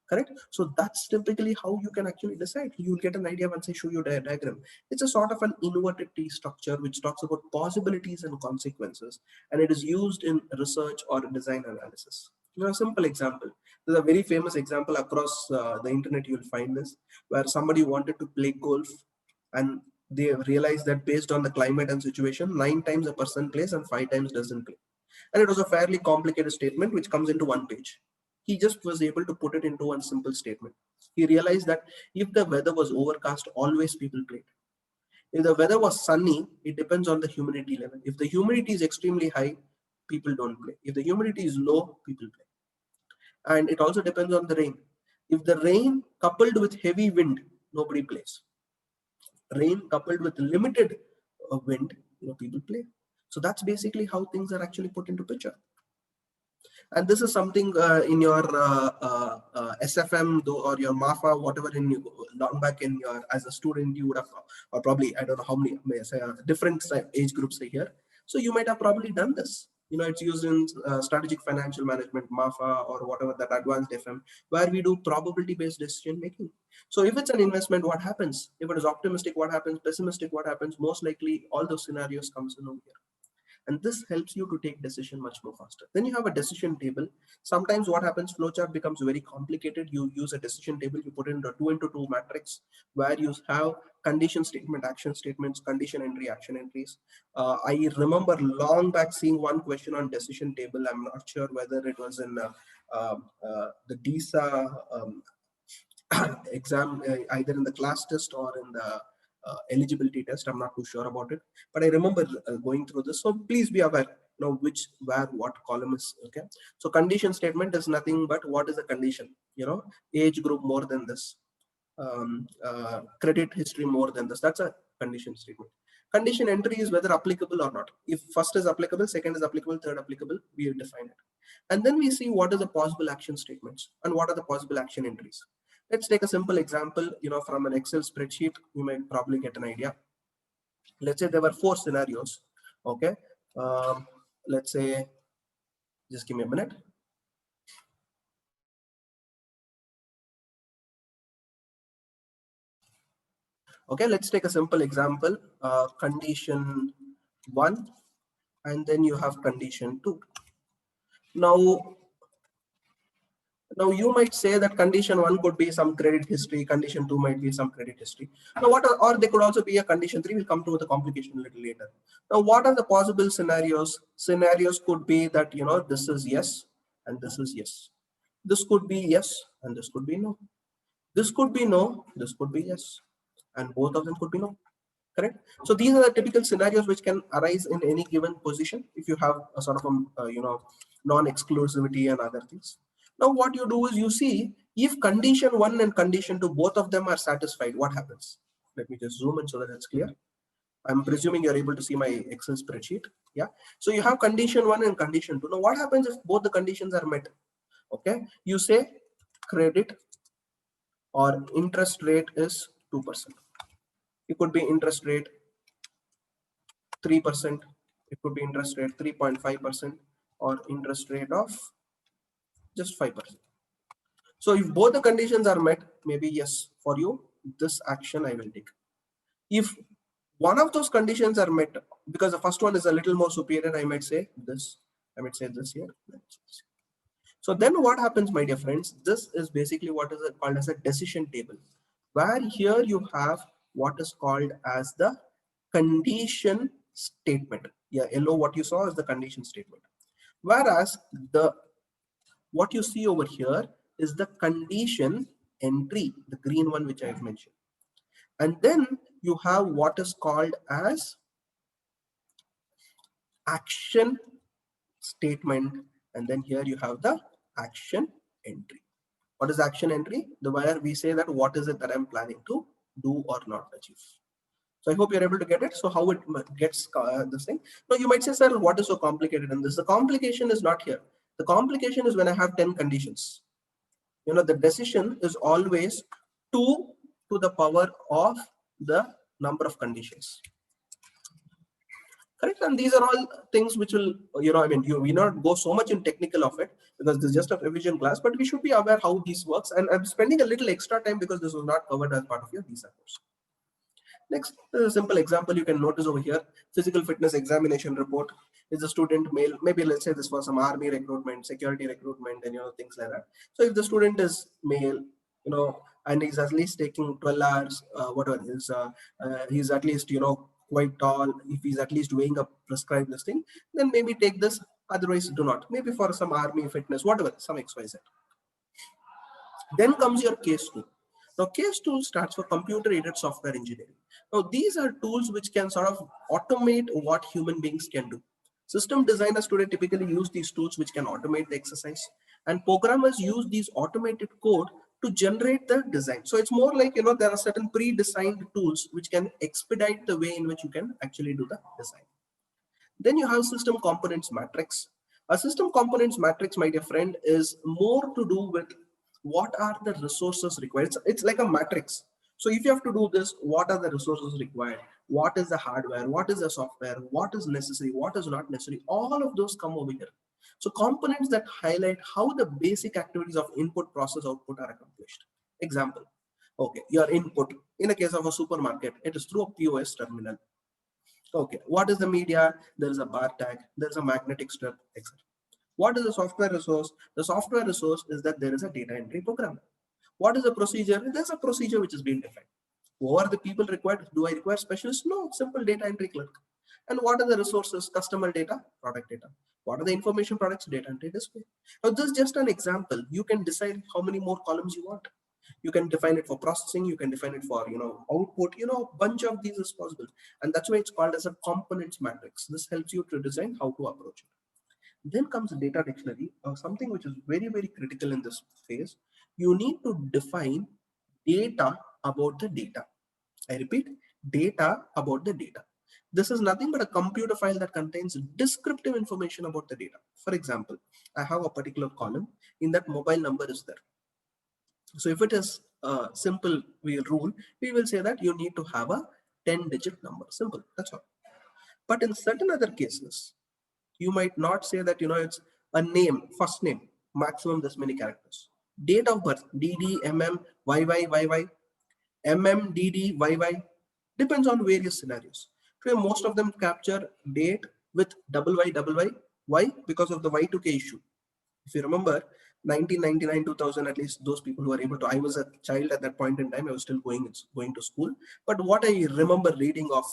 Correct. So that's typically how you can actually decide. You'll get an idea once I show you the diagram. It's a sort of an inverted T structure which talks about possibilities and consequences, and it is used in research or design analysis. A simple example. There's a very famous example across the internet. You'll find this, where somebody wanted to play golf, and they realized that based on the climate and situation, 9 times a person plays and 5 times doesn't play. And it was a fairly complicated statement which comes into one page. He just was able to put it into one simple statement. He realized that if the weather was overcast, always people played. If the weather was sunny, it depends on the humidity level. If the humidity is extremely high, people don't play. If the humidity is low, people play. And it also depends on the rain. If the rain coupled with heavy wind, nobody plays. Rain coupled with limited wind, people play. So that's basically how things are actually put into picture. And this is something in your SFM or your MAFA, whatever in long back in your as a student you would have, or probably I don't know how many different age groups are here. So you might have probably done this. It's used in strategic financial management, MAFA, or whatever that advanced FM, where we do probability-based decision making. So if it's an investment, what happens? If it is optimistic, what happens? Pessimistic, what happens? Most likely, all those scenarios comes in over here. And this helps you to take decision much more faster. Then you have a decision table. Sometimes what happens, flowchart becomes very complicated. You use a decision table, you put in a 2 into 2 matrix where you have condition statement, action statements, condition entry, action entries. I remember long back seeing one question on decision table. I'm not sure whether it was in the Disa exam, either in the class test or in the eligibility test. I'm not too sure about it, but I remember going through this. So please be aware, which, where, what column is. Okay. So condition statement is nothing but what is the condition, age group more than this, credit history more than this. That's a condition statement. Condition entry is whether applicable or not. If first is applicable, second is applicable, third applicable, we define it. And then we see what are the possible action statements and what are the possible action entries. Let's take a simple example, from an Excel spreadsheet, you might probably get an idea. Let's say there were 4 scenarios. Okay. Let's say, just give me a minute. Okay, let's take a simple example, condition 1, and then you have condition 2. Now you might say that condition 1 could be some credit history, condition 2 might be some credit history. Now or they could also be a condition 3. We'll come to the complication a little later. Now what are the possible scenarios? Scenarios could be that, this is yes and this is yes. This could be yes and this could be no. This could be no, this could be yes. And both of them could be no. Correct. So these are the typical scenarios which can arise in any given position if you have a sort of non-exclusivity and other things. Now what you do is you see if condition 1 and condition 2, both of them are satisfied, what happens? Let me just zoom in so that it's clear. I'm presuming you're able to see my Excel spreadsheet. Yeah. So you have condition 1 and condition 2. Now what happens if both the conditions are met? Okay. You say credit or interest rate is 2%. It could be interest rate 3%, it could be interest rate 3.5%, or interest rate of just 5%. So if both the conditions are met, maybe yes, for you, this action I will take. If one of those conditions are met, because the first one is a little more superior, I might say this, I might say this here. So then what happens, my dear friends, this is basically what is called as a decision table, where here you have what is called as the condition statement. Yeah, yellow, what you saw is the condition statement. Whereas what you see over here is the condition entry, the green one which I have mentioned. And then you have what is called as action statement. And then here you have the action entry. What is action entry? The where we say that what is it that I'm planning to do or not achieve. So I hope you're able to get it. So how it gets this thing. Now you might say, sir, what is so complicated in this? The complication is not here. The complication is when I have 10 conditions. The decision is always 2 to the power of the number of conditions. Correct. And these are all things which will, we not go so much in technical of it because this is just a revision class, but we should be aware how this works. And I'm spending a little extra time because this was not covered as part of your Disa course. Next, a simple example you can notice over here. Physical fitness examination report. Is the student male? Maybe let's say this was some army recruitment, security recruitment, and things like that. So if the student is male, and he's at least taking 12 hours, whatever it is, he's at least quite tall. If he's at least weighing up prescribed this thing, then maybe take this. Otherwise, do not. Maybe for some army fitness, whatever, some XYZ. Then comes your case tool. Now, case tool stands for computer-aided software engineering. Now, these are tools which can sort of automate what human beings can do. System designers today typically use these tools which can automate the exercise, and programmers use these automated code to generate the design. So it's more like, there are certain pre-designed tools which can expedite the way in which you can actually do the design. Then you have system components matrix. A system components matrix, my dear friend, is more to do with what are the resources required. It's like a matrix. So if you have to do this, what are the resources required? What is the hardware? What is the software? What is necessary? What is not necessary? All of those come over here. So components that highlight how the basic activities of input, process, output are accomplished. Example. Okay, your input, in a case of a supermarket, it is through a POS terminal. Okay, what is the media? There is a bar tag, there is a magnetic strip, etc. What is the software resource? The software resource is that there is a data entry program. What is the procedure? There's a procedure which is being defined. Who are the people required? Do I require specialists? No, simple data entry clerk. And what are the resources? Customer data, product data. What are the information products? Data entry display. Now, this is just an example. You can decide how many more columns you want. You can define it for processing, you can define it for output, a bunch of these is possible, and that's why it's called as a components matrix. This helps you to design how to approach it. Then comes data dictionary, something which is very, very critical in this phase. You need to define data about the data. I repeat, data about the data. This is nothing but a computer file that contains descriptive information about the data. For example, I have a particular column. In that, mobile number is there. So if it is a simple rule, we will say that you need to have a 10-digit number. Simple, that's all. But in certain other cases, you might not say that, it's a name, first name, maximum this many characters. Date of birth, DD, MM, YY, YY, MM, DD, YY, depends on various scenarios. Today, most of them capture date with double Y. Why? Because of the Y2K issue. If you remember, 1999, 2000, at least those people who are able to, I was a child at that point in time, I was still going to school. But what I remember reading of,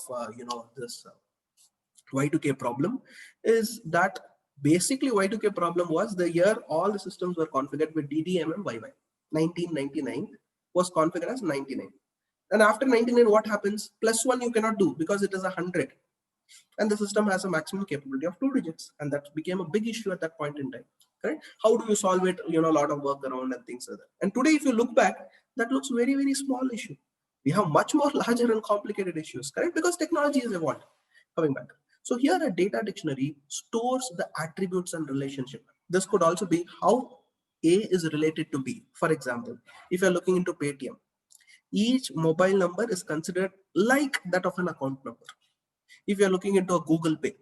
this Y2K problem is that basically Y2K problem was the year all the systems were configured with DDMMYY. 1999 was configured as 99. And after 99, what happens? +1 you cannot do because it is 100. And the system has a maximum capability of 2 digits, and that became a big issue at that point in time. Correct? How do you solve it? A lot of work around and things like that. And today, if you look back, that looks very, very small issue. We have much more larger and complicated issues, correct? Because technology has evolved. Coming back. So here, a data dictionary stores the attributes and relationship. This could also be how A is related to B. For example, if you're looking into Paytm, each mobile number is considered like that of an account number. If you're looking into a Google Pay,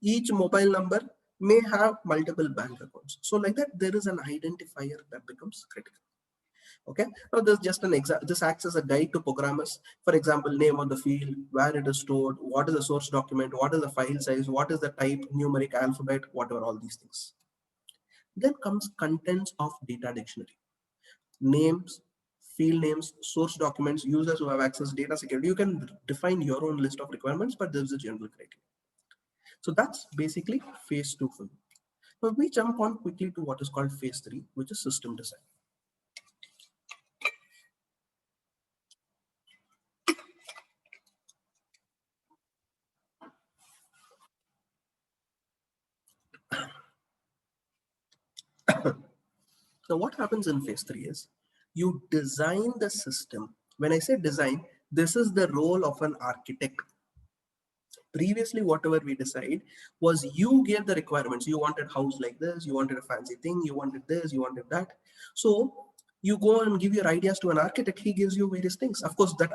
each mobile number may have multiple bank accounts. So like that, there is an identifier that becomes critical. Okay, now this is just an example. This acts as a guide to programmers. For example, name of the field, where it is stored, what is the source document, what is the file size, what is the type, numeric, alphabet, whatever, all these things. Then comes contents of data dictionary. Names, field names, source documents, users who have access, data security. You can define your own list of requirements, but there is a general criteria. So that's basically phase 2 for you. Now we jump on quickly to what is called phase 3, which is system design. Now, what happens in phase three is you design the system. When I say design, this is the role of an architect. Previously, whatever we decide was you gave the requirements. You wanted house like this, you wanted a fancy thing, you wanted this, you wanted that. So you go and give your ideas to an architect. He gives you various things. Of course, that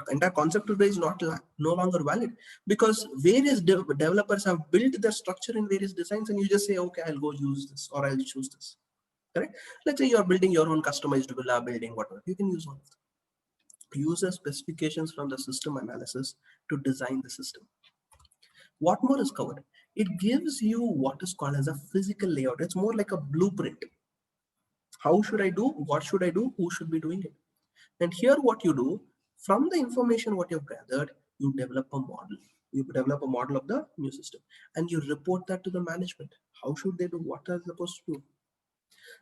entire concept today is no longer valid, because various developers have built their structure in various designs, and you just say, okay, I'll go use this or I'll choose this. Correct? Let's say you're building your own customized villa building, whatever. You can use one of them. Use the specifications from the system analysis to design the system. What more is covered? It gives you what is called as a physical layout. It's more like a blueprint. How should I do? What should I do? Who should be doing it? And here what you do, from the information what you've gathered, you develop a model. You develop a model of the new system and you report that to the management. How should they do? What are they supposed to do?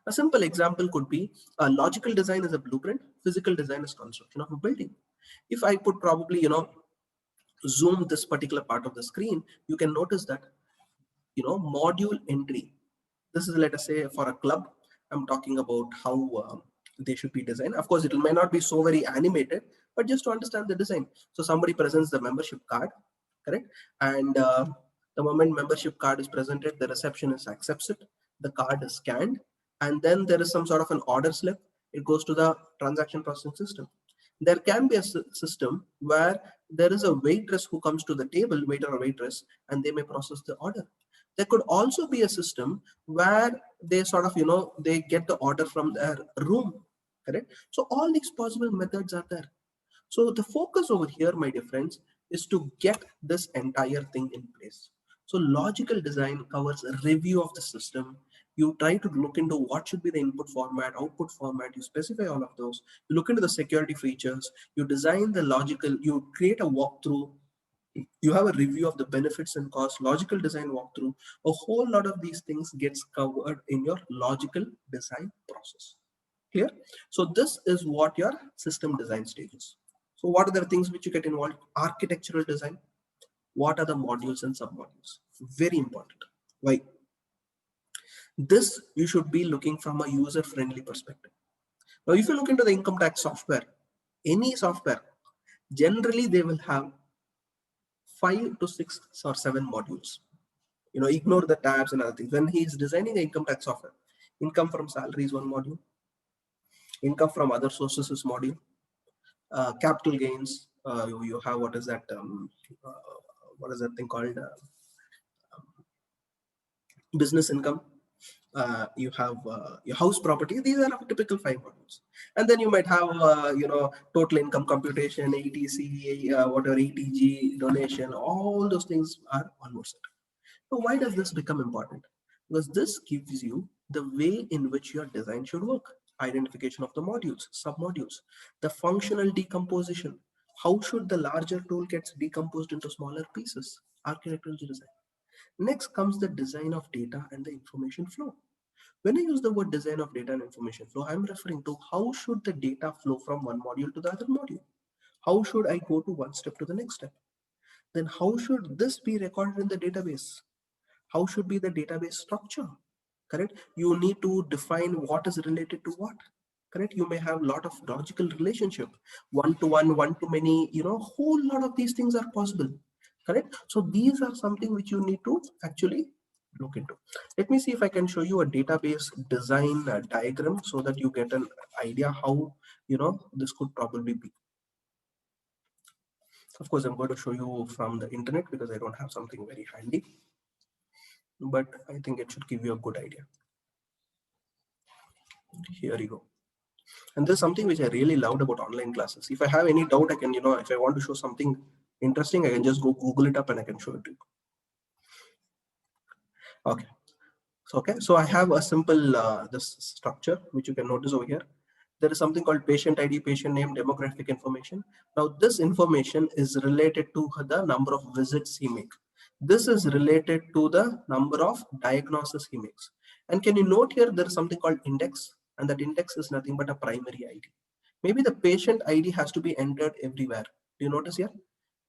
A simple example could be a logical design is a blueprint, physical design is construction of a building. If I put probably, zoom this particular part of the screen, you can notice that, module entry. This is, let us say, for a club. I'm talking about how they should be designed. Of course, it may not be so very animated, but just to understand the design. So somebody presents the membership card, correct? And the moment membership card is presented, the receptionist accepts it. The card is scanned, and then there is some sort of an order slip. It goes to the transaction processing system. There can be a system where there is a waitress who comes to the table, waiter or waitress, and they may process the order. There could also be a system where they sort of, they get the order from their room, correct? So all these possible methods are there. So the focus over here, my dear friends, is to get this entire thing in place. So logical design covers a review of the system. You try to look into what should be the input format, output format, you specify all of those. You look into the security features, you design the logical, you create a walkthrough, you have a review of the benefits and costs, logical design walkthrough. A whole lot of these things gets covered in your logical design process. Clear? So this is what your system design stage is. So what are the things which you get involved? Architectural design. What are the modules and submodules? Very important. Why? This you should be looking from a user-friendly perspective. Now, if you look into the income tax software, any software, generally they will have 5 to 6 or 7 modules. Ignore the tabs and other things. When he is designing the income tax software, income from salary is one module, income from other sources is module, capital gains, you have what is that uh, what is that thing called, business income, you have your house property. These are typical 5 modules. And then you might have total income computation, ATC, whatever, ATG, donation, all those things are one more set. So why does this become important? Because this gives you the way in which your design should work. Identification of the modules, submodules, the functional decomposition. How should the larger tool gets decomposed into smaller pieces? Architectural design. Next comes the design of data and the information flow. When I use the word design of data and information flow, I'm referring to how should the data flow from one module to the other module? How should I go to one step to the next step? Then how should this be recorded in the database? How should be the database structure? Correct? You need to define what is related to what. Correct? You may have a lot of logical relationship, one to one, one to many, whole lot of these things are possible. Correct? So these are something which you need to actually look into. Let me see if I can show you a database design diagram so that you get an idea how, this could probably be. Of course, I'm going to show you from the internet because I don't have something very handy, but I think it should give you a good idea. Here you go. And this is something which I really loved about online classes. If I have any doubt, I can, if I want to show something interesting, I can just go Google it up and I can show it to you. Okay. So I have a simple this structure which you can notice over here. There is something called patient ID, patient name, demographic information. Now this information is related to the number of visits he makes. This is related to the number of diagnoses he makes. And can you note here there is something called index, and that index is nothing but a primary ID. Maybe the patient ID has to be entered everywhere. Do you notice here?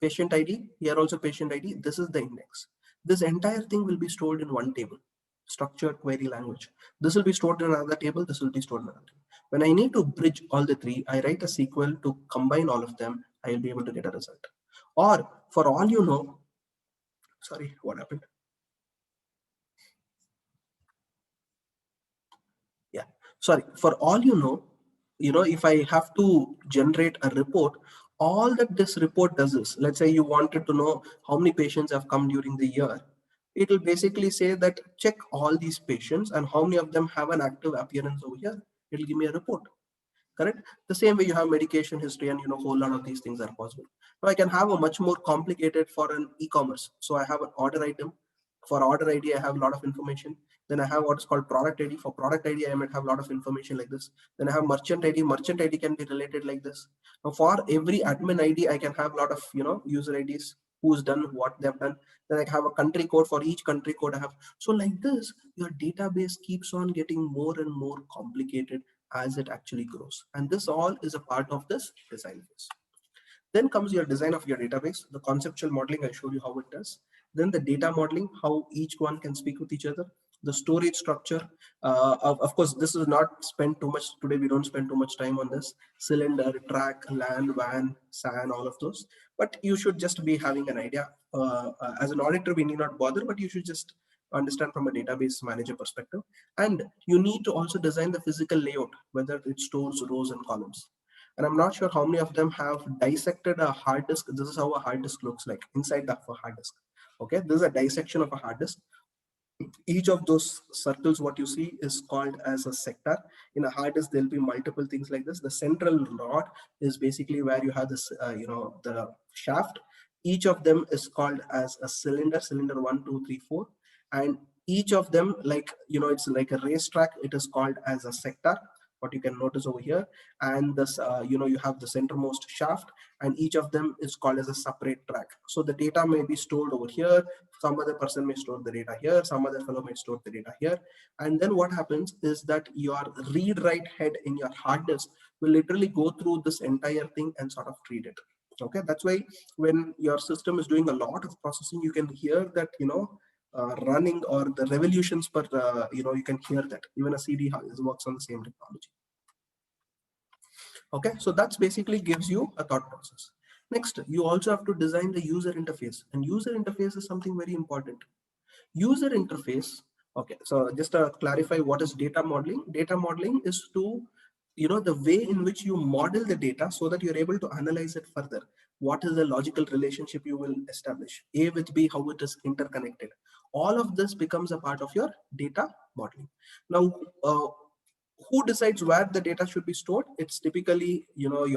Patient ID, here also patient ID, this is the index. This entire thing will be stored in one table. structured query language. This will be stored in another table, this will be stored in another table. When I need to bridge all the three, I write a SQL to combine all of them, I will be able to get a result. Or for all you know, sorry, what happened? Yeah, sorry, for all you know, if I have to generate a report, all that this report does is, let's say you wanted to know how many patients have come during the year, it will basically say that check all these patients and how many of them have an active appearance over here. It will give me a report. Correct. The same way you have medication history, and whole lot of these things are possible. Now I can have a much more complicated for an e-commerce. So I have an order item. For order ID I have a lot of information. Then I have what is called product ID. For product ID I might have a lot of information like this. Then I have merchant ID. Merchant ID can be related like this. Now for every admin ID I can have a lot of user IDs, who's done what they've done. Then I have a country code. For each country code I have. So like this, your database keeps on getting more and more complicated as it actually grows. And this all is a part of this design phase. Then comes your design of your database, the conceptual modeling, I showed you how it does. Then the data modeling, how each one can speak with each other. The storage structure, of course, this is not spent too much today. We don't spend too much time on this. Cylinder, track, LAN, WAN, SAN, all of those. But you should just be having an idea. As an auditor, we need not bother, but you should just understand from a database manager perspective. And you need to also design the physical layout, whether it stores rows and columns. And I'm not sure how many of them have dissected a hard disk. This is how a hard disk looks like inside the hard disk. Okay, this is a dissection of a hard disk. Each of those circles what you see is called as a sector. In a hard disk there'll be multiple things like this. The central rod is basically where you have this the shaft. Each of them is called as a cylinder, cylinder 1, 2, 3, 4, and each of them, like it's like a racetrack, it is called as a sector, what you can notice over here. And this you have the centermost shaft, and each of them is called as a separate track. So the data may be stored over here, some other person may store the data here, some other fellow may store the data here. And then what happens is that your read write head in your hard disk will literally go through this entire thing and sort of read it. Okay, that's why when your system is doing a lot of processing, you can hear that running, or the revolutions per you can hear that. Even a CD works on the same technology. Okay, so that's basically gives you a thought process. Next, you also have to design the user interface, and user interface is something very important. User interface, okay, so just to clarify, what is data modeling? Data modeling is to the way in which you model the data so that you're able to analyze it further. What is the logical relationship you will establish, A with B, how it is interconnected. All of this becomes a part of your data modeling. Now who decides where the data should be stored? It's typically your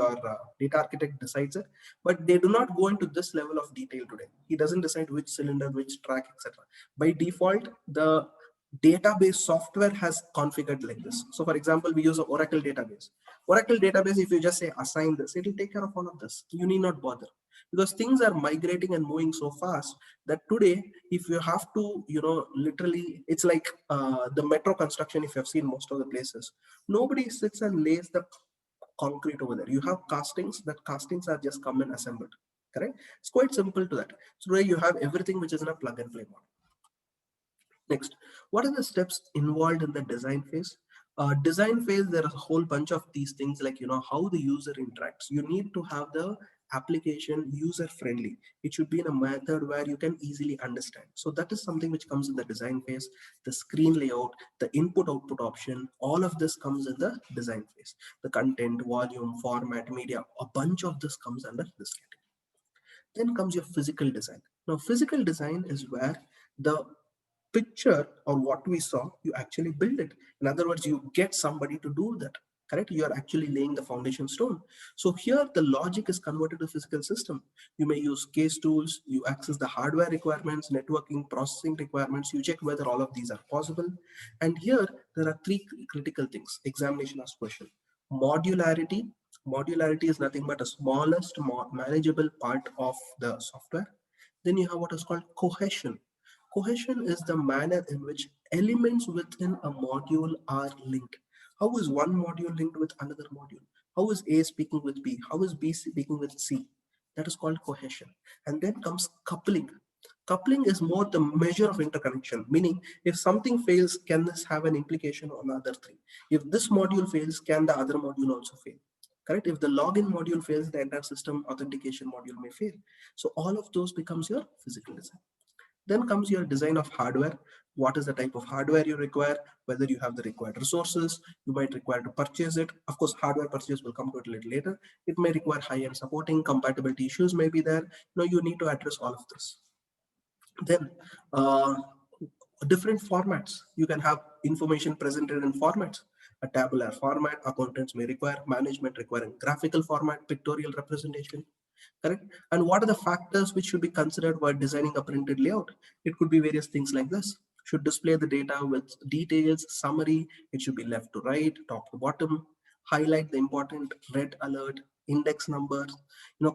data architect decides it, but they do not go into this level of detail today. He doesn't decide which cylinder, which track, etc. By default, the database software has configured like this. So for example, we use an Oracle database. Oracle database, if you just say assign this, it will take care of all of this. You need not bother, because things are migrating and moving so fast that today, if you have to literally, it's like the metro construction. If you have seen most of the places, nobody sits and lays the concrete over there. You have castings, that castings are just come and assembled. Correct. It's quite simple to that. So today you have everything which is in a plug and play model. Next, what are the steps involved in the design phase? Design phase, there are a whole bunch of these things, like how the user interacts. You need to have the application user friendly. It should be in a method where you can easily understand. So that is something which comes in the design phase. The screen layout, the input output option, all of this comes in the design phase. The content, volume, format, media, a bunch of this comes under this category. Then comes your physical design. Now physical design is where the picture or what we saw, you actually build it. In other words, you get somebody to do that. Correct. You are actually laying the foundation stone. So here the logic is converted to physical system. You may use case tools, you access the hardware requirements, networking, processing requirements, you check whether all of these are possible. And here there are three critical things. Examination asks question. Modularity. Modularity is nothing but a smallest manageable part of the software. Then you have what is called cohesion. Cohesion is the manner in which elements within a module are linked. How is one module linked with another module? How is A speaking with B? How is B speaking with C? That is called cohesion. And then comes coupling. Coupling is more the measure of interconnection, meaning if something fails, can this have an implication on the other three? If this module fails, can the other module also fail? Correct? If the login module fails, the entire system authentication module may fail. So all of those becomes your physical design. Then comes your design of hardware. What is the type of hardware you require? Whether you have the required resources, you might require to purchase it. Of course, hardware purchase will come to it a little later. It may require high-end supporting, compatibility issues may be there. You need to address all of this. Then different formats. You can have information presented in formats. A tabular format, accountants may require, management requiring graphical format, pictorial representation, correct? And what are the factors which should be considered while designing a printed layout? It could be various things like this. Should display the data with details, summary, it should be left to right, top to bottom, highlight the important red alert, index numbers,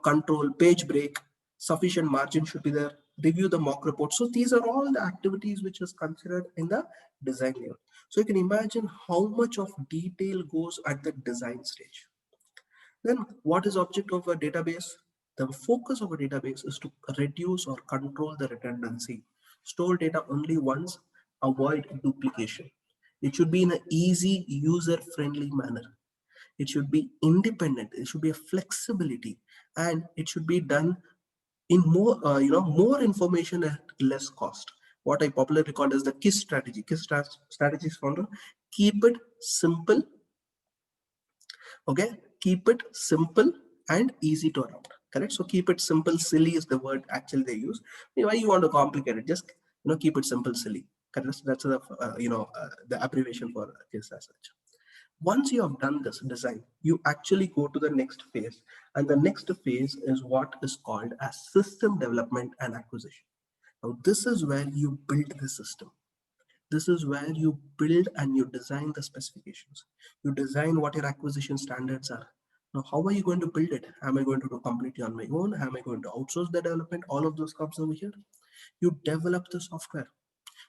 control, page break, sufficient margin should be there, review the mock report. So these are all the activities which is considered in the design layout. So you can imagine how much of detail goes at the design stage. Then what is object of a database? The focus of a database is to reduce or control the redundancy. Store data only once, avoid duplication. It should be in an easy, user-friendly manner. It should be independent. It should be a flexibility, and it should be done in more information at less cost. What I popularly call as the KISS strategy. KISS strategy is for keep it simple. Okay, keep it simple and easy to adopt. Correct? So keep it simple. Silly is the word actually they use. Why you want to complicate it? Just keep it simple, silly. Correct? That's the abbreviation for KISS as such. Once you have done this design, you actually go to the next phase, and the next phase is what is called as system development and acquisition. Now this is where you build the system. This is where you build and you design the specifications. You design what your acquisition standards are. Now, how are you going to build it? Am I going to do completely on my own? Am I going to outsource the development? All of those comes over here. You develop the software.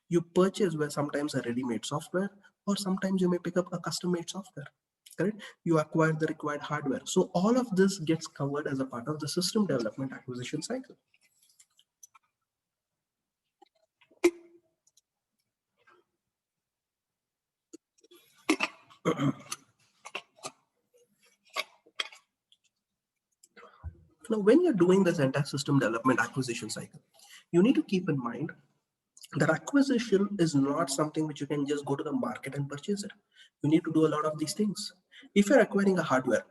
You purchase where sometimes a ready-made software, or sometimes you may pick up a custom-made software. Correct? You acquire the required hardware. So all of this gets covered as a part of the system development acquisition cycle. Now, when you're doing this entire system development acquisition cycle, you need to keep in mind that acquisition is not something which you can just go to the market and purchase it. You need to do a lot of these things. If you're acquiring a hardware,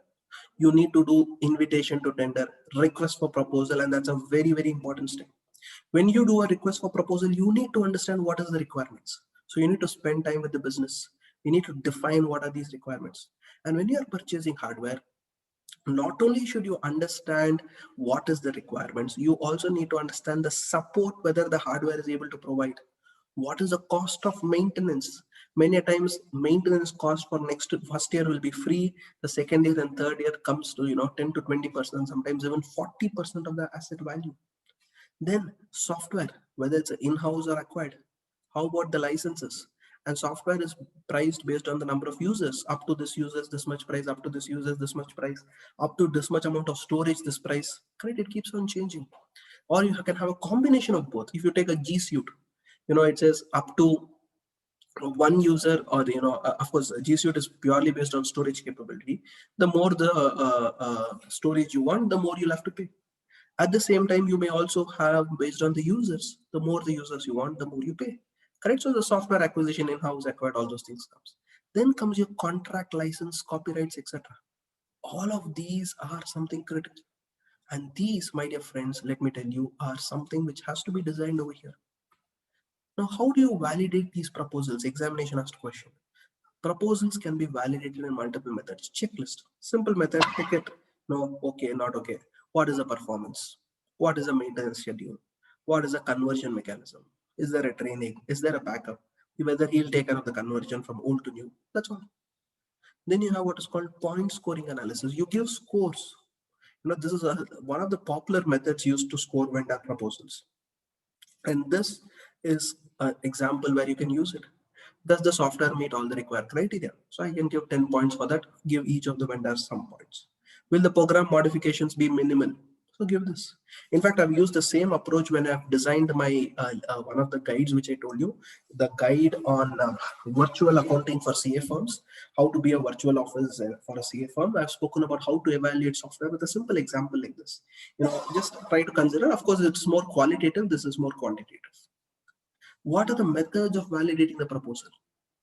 you need to do invitation to tender, request for proposal, and that's a very, very important step. When you do a request for proposal, you need to understand what are the requirements. So you need to spend time with the business. You need to define what are these requirements. And when you are purchasing hardware, not only should you understand what is the requirements, you also need to understand the support, whether the hardware is able to provide. What is the cost of maintenance? Many times maintenance cost for next first year will be free. The second year and third year comes to 10 to 20%, sometimes even 40% of the asset value. Then software, whether it's in-house or acquired. How about the licenses? And software is priced based on the number of users. Up to this users, this much price. Up to this users, this much price. Up to this much amount of storage, this price. Correct? It keeps on changing. Or you can have a combination of both. If you take a G Suite, it says up to one user, or of course G Suite is purely based on storage capability. The more the storage you want, the more you'll have to pay. At the same time, you may also have based on the users. The more the users you want, the more you pay. Correct? So the software acquisition, in-house acquired, all those things comes. Then comes your contract license, copyrights, etc. All of these are something critical. And these, my dear friends, let me tell you, are something which has to be designed over here. Now, how do you validate these proposals? Examination asked question. Proposals can be validated in multiple methods. Checklist, simple method, tick it, no, okay, not okay. What is the performance? What is the maintenance schedule? What is the conversion mechanism? Is there a training? Is there a backup? Whether he'll take care of the conversion from old to new. That's all. Then you have what is called point scoring analysis. You give scores. This is one of the popular methods used to score vendor proposals. And this is an example where you can use it. Does the software meet all the required criteria? So I can give 10 points for that, give each of the vendors some points. Will the program modifications be minimal? So give this. In fact, I've used the same approach when I've designed my one of the guides which I told you, the guide on virtual accounting for CA firms, how to be a virtual office for a CA firm. I've spoken about how to evaluate software with a simple example like this. Just try to consider. Of course, it's more qualitative. This is more quantitative. What are the methods of validating the proposal?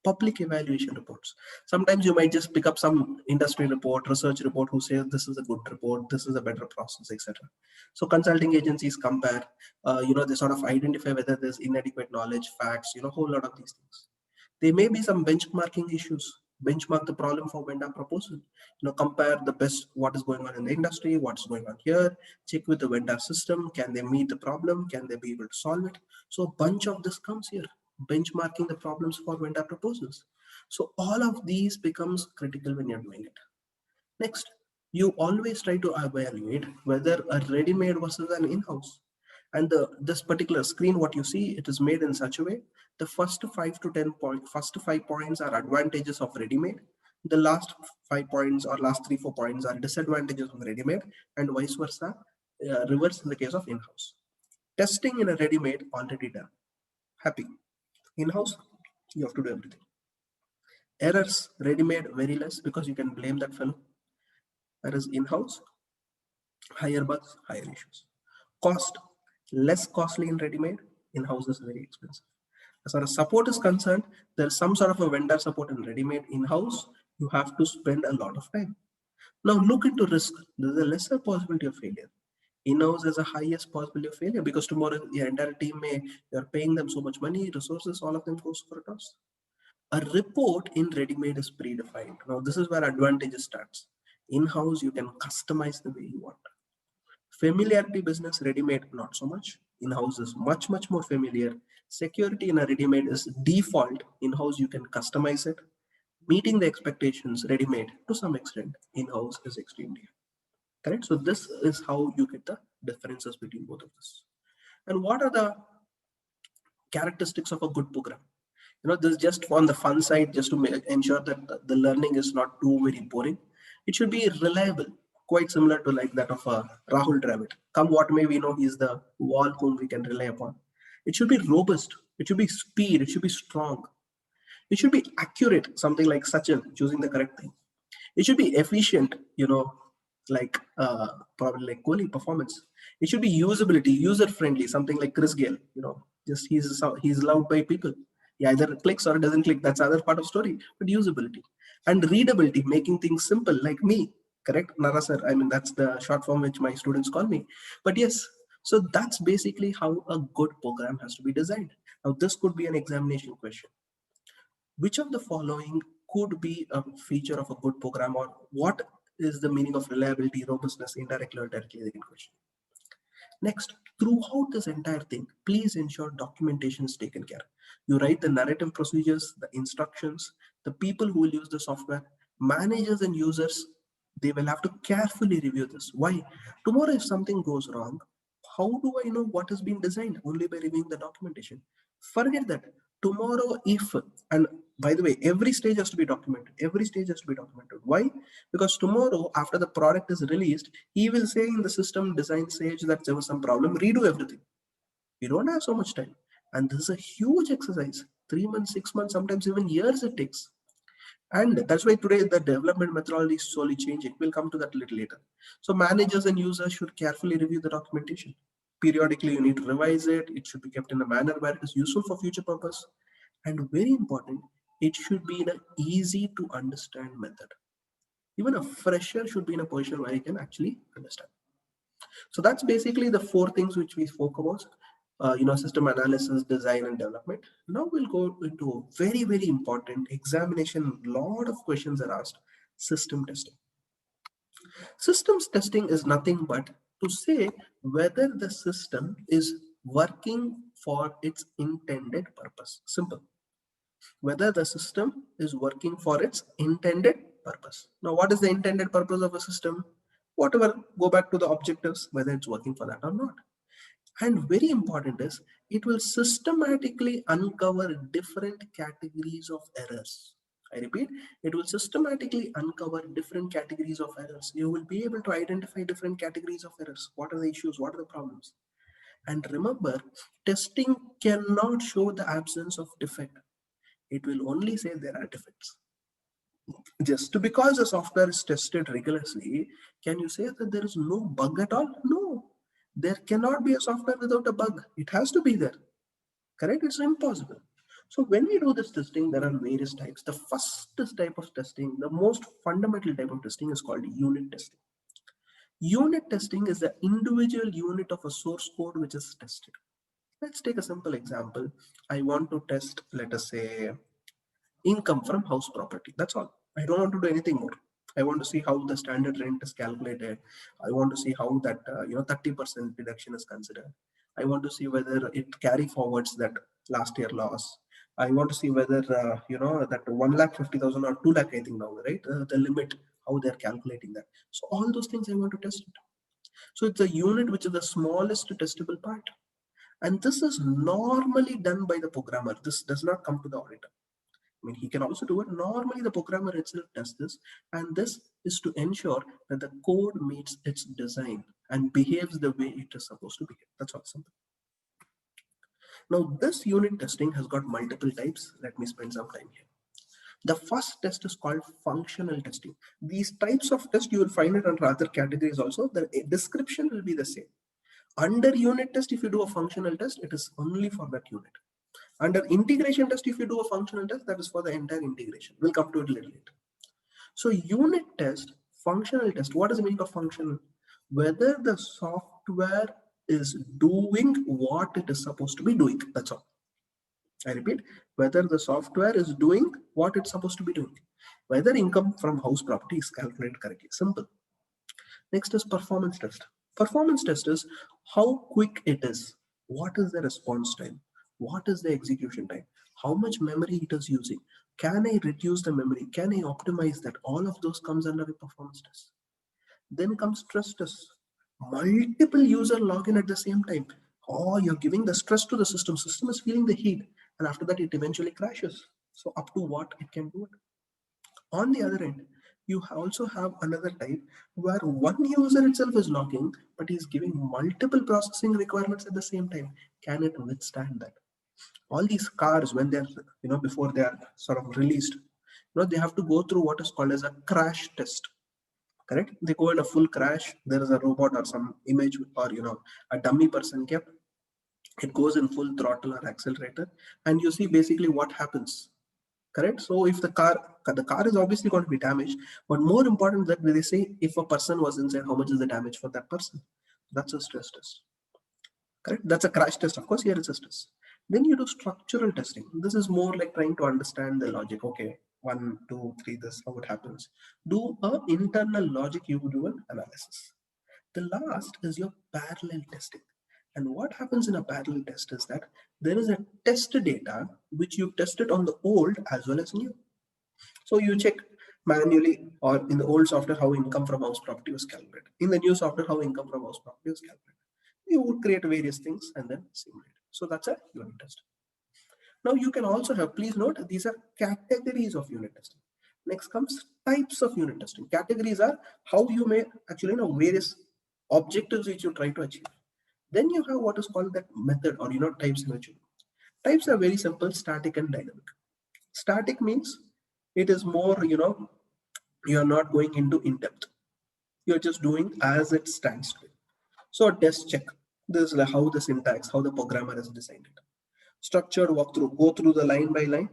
Public evaluation reports. Sometimes you might just pick up some industry report, research report who says this is a good report, this is a better process, etc. So consulting agencies compare, they sort of identify whether there's inadequate knowledge, facts, whole lot of these things. There may be some benchmarking issues. Benchmark the problem for vendor proposal. Compare the best what is going on in the industry, what's going on here. Check with the vendor system. Can they meet the problem? Can they be able to solve it? So a bunch of this comes here. Benchmarking the problems for vendor proposals. So all of these becomes critical when you're doing it. Next, you always try to evaluate whether a ready-made versus an in-house. And this particular screen, what you see, it is made in such a way. The first 5 points are advantages of ready-made. The last 5 points or last 3-4 points are disadvantages of ready-made, and vice versa, reverse in the case of in-house. Testing in a ready-made already done. Happy. In-house, you have to do everything. Errors, ready-made, very less because you can blame that fellow. Whereas in-house, higher bugs, higher issues. Cost, less costly in ready-made, in-house is very expensive. As far as support is concerned, there's some sort of a vendor support in ready-made. In-house, you have to spend a lot of time. Now look into risk. There's a lesser possibility of failure. In-house has a highest possibility of failure because tomorrow your entire team you're paying them so much money, resources, all of them goes for a toss. A report in ready-made is predefined. Now this is where advantages starts. In-house, you can customize the way you want. Familiarity business, ready-made, not so much. In-house is much, much more familiar. Security in a ready-made is default. In-house, you can customize it. Meeting the expectations, ready-made to some extent. In-house is extremely high. Correct? So this is how you get the differences between both of this. And what are the characteristics of a good program? This is just on the fun side, just to ensure that the learning is not too very boring. It should be reliable, quite similar to like that of Rahul Dravid. Come what may, we know he's the wall whom we can rely upon. It should be robust. It should be speed. It should be strong. It should be accurate, something like Sachin, choosing the correct thing. It should be efficient, like probably like Kohli performance. It should be usability, user friendly, something like Chris Gale, just he's loved by people. He either clicks or doesn't click, that's other part of story, but usability. And readability, making things simple, like me, correct? Nara sir, I mean, that's the short form which my students call me. But yes, so that's basically how a good program has to be designed. Now, this could be an examination question. Which of the following could be a feature of a good program, or what is the meaning of reliability, robustness, indirectly or directly? They can question. Next, throughout this entire thing, please ensure documentation is taken care. You write the narrative procedures, the instructions, the people who will use the software, managers and users, they will have to carefully review this. Why? Tomorrow, if something goes wrong, how do I know what has been designed? Only by reviewing the documentation. Forget that. Tomorrow, if, and by the way, every stage has to be documented. Every stage has to be documented. Why? Because tomorrow, after the product is released, he will say in the system design stage that there was some problem, redo everything. We don't have so much time. And this is a huge exercise. 3 months, 6 months, sometimes even years it takes. And that's why today the development methodology is slowly changing. We'll come to that a little later. So managers and users should carefully review the documentation. Periodically, you need to revise it. It should be kept in a manner where it is useful for future purpose. And very important, it should be in an easy to understand method. Even a fresher should be in a position where he can actually understand. So that's basically the 4 things which we spoke about. System analysis, design, and development. Now we'll go into a very, very important examination. A lot of questions are asked. System testing. Systems testing is nothing but to say whether the system is working for its intended purpose. Simple. Whether the system is working for its intended purpose. Now, what is the intended purpose of a system? Whatever, go back to the objectives, whether it's working for that or not. And very important is, it will systematically uncover different categories of errors. I repeat, it will systematically uncover different categories of errors. You will be able to identify different categories of errors. What are the issues? What are the problems? And remember, testing cannot show the absence of defect. It will only say there are defects. Just because the software is tested rigorously, can you say that there is no bug at all? No. There cannot be a software without a bug. It has to be there. Correct? It's impossible. So when we do this testing, there are various types. The first type of testing, the most fundamental type of testing is called unit testing. Unit testing is the individual unit of a source code which is tested. Let's take a simple example. I want to test, let us say, income from house property. That's all. I don't want to do anything more. I want to see how the standard rent is calculated. I want to see how that 30% deduction is considered. I want to see whether it carry forwards that last year loss. I want to see whether that 1,50,000 or 2 lakh, I think now, right? The limit, how they're calculating that. So all those things I want to test it. So it's a unit which is the smallest testable part. And this is normally done by the programmer. This does not come to the auditor. I mean, he can also do it. Normally, the programmer itself does this, and this is to ensure that the code meets its design and behaves the way it is supposed to behave. That's all simple. Now, this unit testing has got multiple types. Let me spend some time here. The first test is called functional testing. These types of test, you will find it under other categories also. The description will be the same. Under unit test, if you do a functional test, it is only for that unit. Under integration test, if you do a functional test, that is for the entire integration. We'll come to it a little later. So unit test, functional test, what is the meaning of functional? Whether the software is doing what it is supposed to be doing. That's all. I repeat, whether the software is doing what it's supposed to be doing. Whether income from house property is calculated correctly. Simple. Next is performance test. Performance test is how quick it is. What is the response time? What is the execution time? How much memory it is using? Can I reduce the memory? Can I optimize that? All of those comes under a performance test. Then comes stress test. Multiple user login at the same time. Oh, you're giving the stress to the system. System is feeling the heat. And after that, it eventually crashes. So up to what it can do it. On the other end, you also have another type where one user itself is logging, but he's giving multiple processing requirements at the same time. Can it withstand that? All these cars, when they're, before they are sort of released, they have to go through what is called as a crash test. Correct? They go in a full crash. There is a robot or some image or, a dummy person kept. It goes in full throttle or accelerator. And you see basically what happens. Correct? So if the car is obviously going to be damaged, but more important that they say if a person was inside, how much is the damage for that person? That's a stress test. Correct? That's a crash test. Of course, here is a test. Then you do structural testing. This is more like trying to understand the logic. Okay, 1, 2, 3, this how it happens. Do a internal logic driven analysis. The last is your parallel testing. And what happens in a parallel test is that there is a test data which you tested on the old as well as new. So you check manually or in the old software how income from house property was calculated. In the new software, how income from house property was calculated. You would create various things and then simulate. So that's a unit test. Now you can also have, please note, these are categories of unit testing. Next comes types of unit testing. Categories are how you may actually know various objectives which you try to achieve. Then you have what is called that method or types in which you do. Types are very simple, static and dynamic. Static means it is more, you're not going into in depth. You're just doing as it stands today. So a test check. This is like how the syntax, how the programmer has designed it. Structured walkthrough, go through the line by line,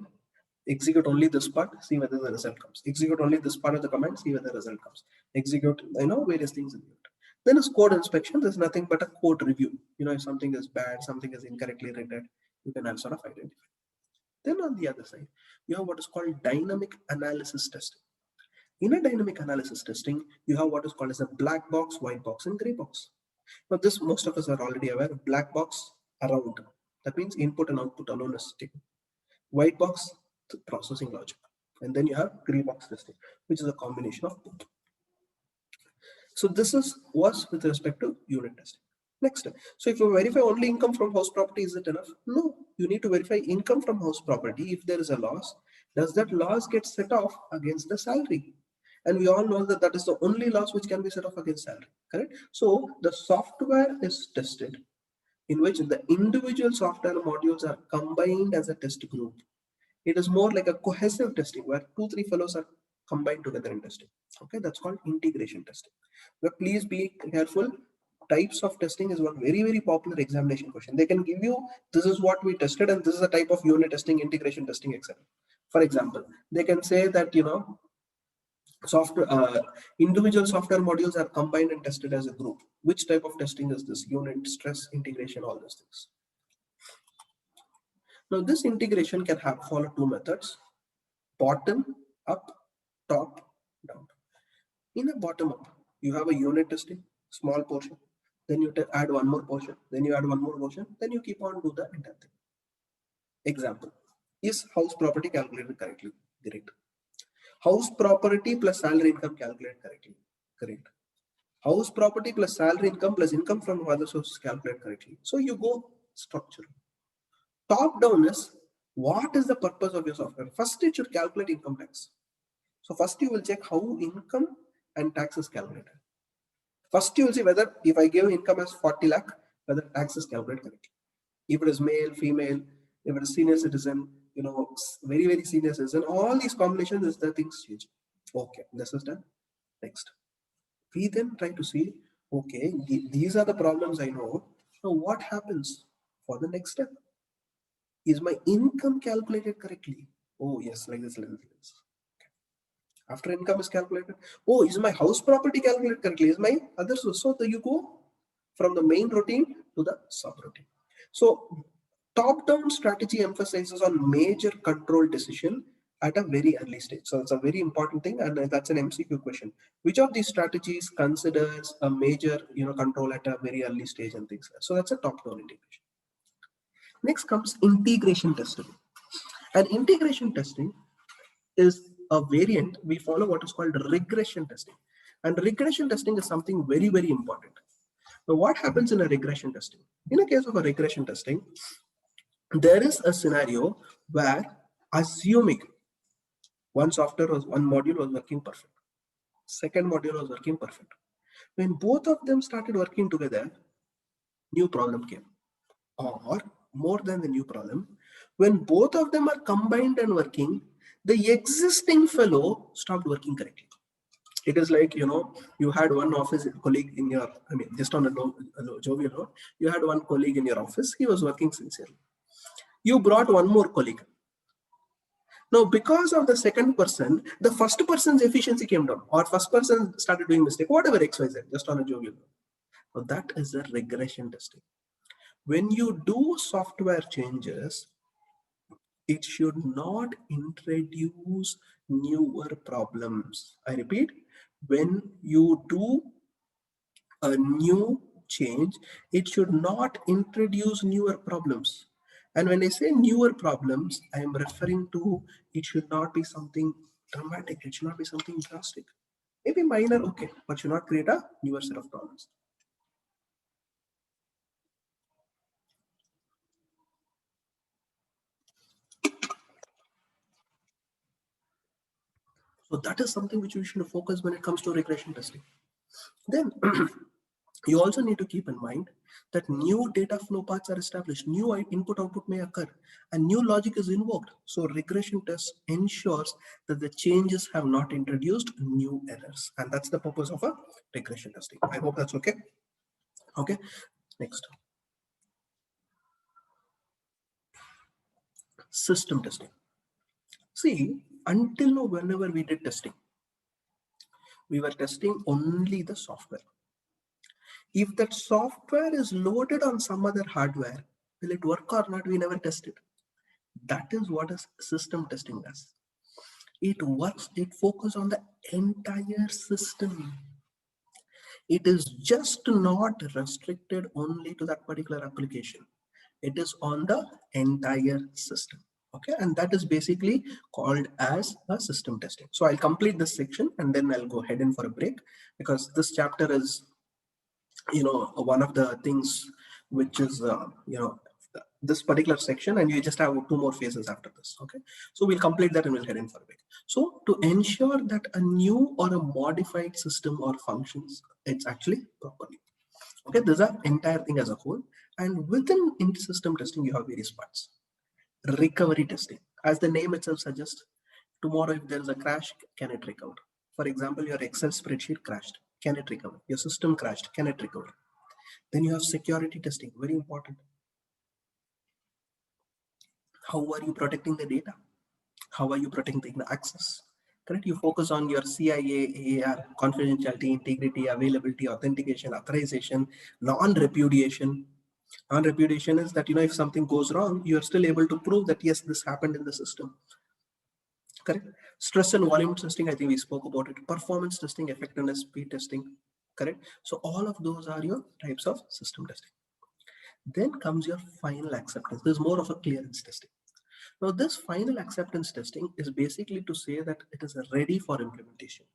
execute only this part, see whether the result comes. Execute only this part of the command, see whether the result comes. Execute, various things in it. Then is code inspection. There's nothing but a code review. If something is bad, something is incorrectly written, you can sort of identify. Then on the other side, you have what is called dynamic analysis testing. In a dynamic analysis testing, you have what is called as a black box, white box, and gray box. Now, this most of us are already aware. Black box around. That means input and output alone is taken. White box, the processing logic. And then you have gray box testing, which is a combination of both. So this was with respect to unit testing. Next, so if you verify only income from house property, is it enough? No, you need to verify income from house property. If there is a loss, does that loss get set off against the salary? And we all know that that is the only loss which can be set off against salary, correct? So the software is tested in which the individual software modules are combined as a test group. It is more like a cohesive testing where 2-3 fellows are combined together in testing. Okay, that's called integration testing. But please be careful. Types of testing is one very popular examination question. They can give you this is what we tested and this is the type of unit testing, integration testing, etc. For example, they can say that software individual software modules are combined and tested as a group. Which type of testing is this? Unit, stress, integration, all those things. Now this integration can follow two methods: bottom up, top down. In a bottom up, you have a unit testing, small portion, then you add one more portion, then you add one more portion, then you keep on do the entire thing. Example: is house property calculated correctly? Great. House property plus salary income calculated correctly? Great. House property plus salary income plus income from other sources calculated correctly. So you go structure. Top down is what is the purpose of your software? First, it should calculate income tax. So first you will check how income and tax is calculated. First you will see whether if I give income as 40 lakh, whether tax is calculated correctly. If it is male, female, if it is senior citizen, very senior citizen, all these combinations is the things change. Okay, this is done. Next, we then try to see, okay, these are the problems I know. Now what happens for the next step? Is my income calculated correctly? Oh yes, like this, like this, like this. After income is calculated, oh, is my house property calculated correctly? Is my other source? So you go from the main routine to the subroutine. So top-down strategy emphasizes on major control decision at a very early stage. So it's a very important thing, and that's an MCQ question. Which of these strategies considers a major control at a very early stage and things like that? So that's a top-down integration. Next comes integration testing. And integration testing is a variant. We follow what is called regression testing. And regression testing is something very important. Now, what happens in a regression testing? In a case of a regression testing, there is a scenario where assuming one module was working perfect, second module was working perfect. When both of them started working together, new problem came. Or more than the new problem, when both of them are combined and working, the existing fellow stopped working correctly. It is like, you had one office colleague in your, just on a jovial note, you had one colleague in your office, he was working sincerely. You brought one more colleague. Now, because of the second person, the first person's efficiency came down, or first person started doing mistake, whatever XYZ, just on a jovial note. Now, that is a regression testing. When you do software changes, it should not introduce newer problems. I repeat, when you do a new change, it should not introduce newer problems. And when I say newer problems, I am referring to it should not be something dramatic, it should not be something drastic. Maybe minor, okay, but should not create a newer set of problems. So that is something which we should focus when it comes to regression testing. Then you also need to keep in mind that new data flow paths are established, new input output may occur, and new logic is invoked. So regression test ensures that the changes have not introduced new errors. And that's the purpose of a regression testing. I hope that's okay. Okay, next. System testing. See, until now, whenever we did testing, we were testing only the software. If that software is loaded on some other hardware, will it work or not? We never tested. That is what a system testing does. It works, it focuses on the entire system. It is just not restricted only to that particular application. It is on the entire system. Okay, and that is basically called as a system testing. So I'll complete this section and then I'll go ahead in for a break, because this chapter is one of the things which is this particular section, and you just have two more phases after this. Okay, so we'll complete that and we'll head in for a break. So to ensure that a new or a modified system or functions, it's actually properly. Okay, there's an entire thing as a whole, and within in-system testing you have various parts. Recovery testing, as the name itself suggests, tomorrow if there is a crash, can it recover? For example, your Excel spreadsheet crashed, can it recover? Your system crashed, can it recover? Then you have security testing, very important. How are you protecting the data? How are you protecting the access? Correct? You focus on your CIA, AAR, confidentiality, integrity, availability, authentication, authorization, non-repudiation. Non-repudiation is that, if something goes wrong, you are still able to prove that yes, this happened in the system. Correct? Stress and volume testing, I think we spoke about it. Performance testing, effectiveness, speed testing. Correct? So all of those are your types of system testing. Then comes your final acceptance. There's more of a clearance testing. Now, this final acceptance testing is basically to say that it is ready for implementation.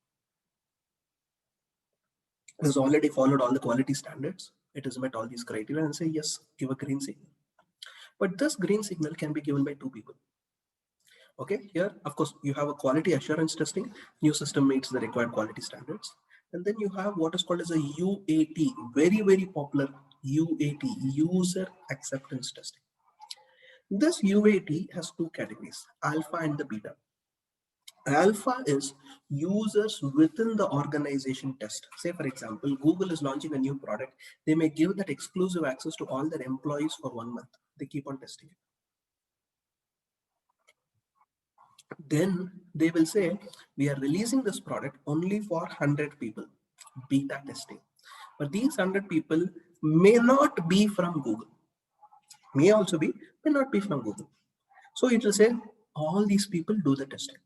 It has already followed all the quality standards. It has met all these criteria and say, yes, give a green signal. But this green signal can be given by two people. Okay, here, of course, you have a quality assurance testing. New system meets the required quality standards. And then you have what is called as a UAT, very, very popular UAT, user acceptance testing. This UAT has two categories, alpha and the beta. Alpha is users within the organization test. Say, for example, Google is launching a new product. They may give that exclusive access to all their employees for 1 month. They keep on testing it. Then they will say, we are releasing this product only for 100 people, beta testing. But these 100 people may not be from Google, may also be, may not be from Google. So it will say, all these people do the testing.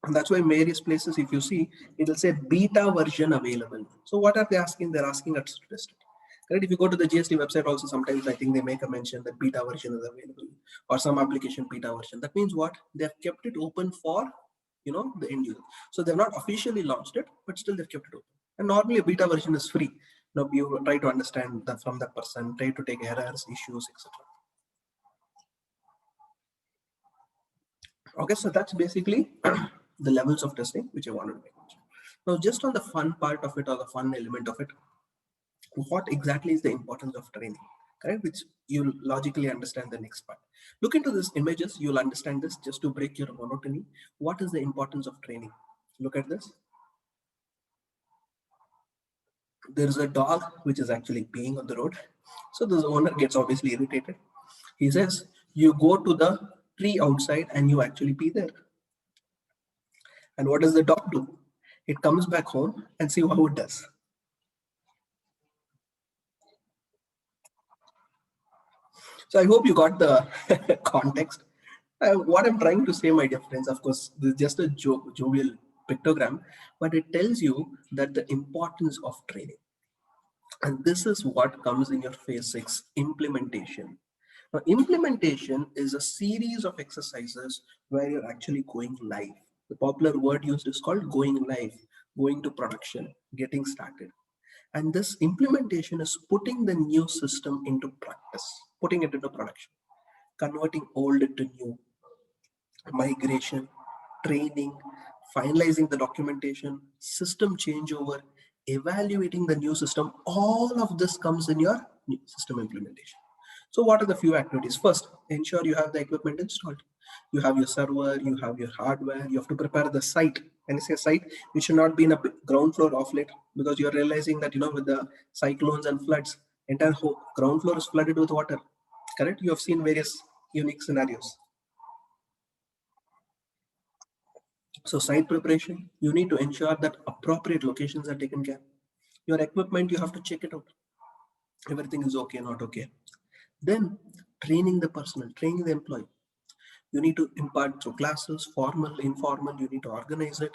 And that's why various places, if you see, it'll say beta version available. So what are they asking? They're asking us to test it. Right? If you go to the GST website also, sometimes I think they make a mention that beta version is available or some application beta version. That means what? They have kept it open for, the end user. So they've not officially launched it, but still they've kept it open. And normally a beta version is free. You try to understand that from that person, try to take errors, issues, etc. Okay, so that's basically the levels of testing which I wanted to make. Now, just on the fun part of it or the fun element of it, what exactly is the importance of training? Correct, which you'll logically understand the next part. Look into these images, you'll understand this just to break your monotony. What is the importance of training? Look at this. There's a dog which is actually peeing on the road. So the owner gets obviously irritated. He says, you go to the tree outside and you actually pee there. And what does the dog do? It comes back home and see how it does. So I hope you got the context. What I'm trying to say, my dear friends, of course, this is just a jovial pictogram, but it tells you that the importance of training. And this is what comes in your phase 6, implementation. Now, implementation is a series of exercises where you're actually going live. The popular word used is called going live, going to production, getting started. And this implementation is putting the new system into practice, putting it into production, converting old into new, migration, training, finalizing the documentation, system changeover, evaluating the new system. All of this comes in your new system implementation. So what are the few activities? First, ensure you have the equipment installed. You have your server, you have your hardware, you have to prepare the site. When I say site, it should not be in a ground floor offlet, because you're realizing that, with the cyclones and floods, entire ground floor is flooded with water. Correct? You have seen various unique scenarios. So site preparation, you need to ensure that appropriate locations are taken care. Your equipment, you have to check it out. Everything is okay, not okay. Then training the personnel, training the employee. You need to impart through classes, formal, informal, you need to organize it.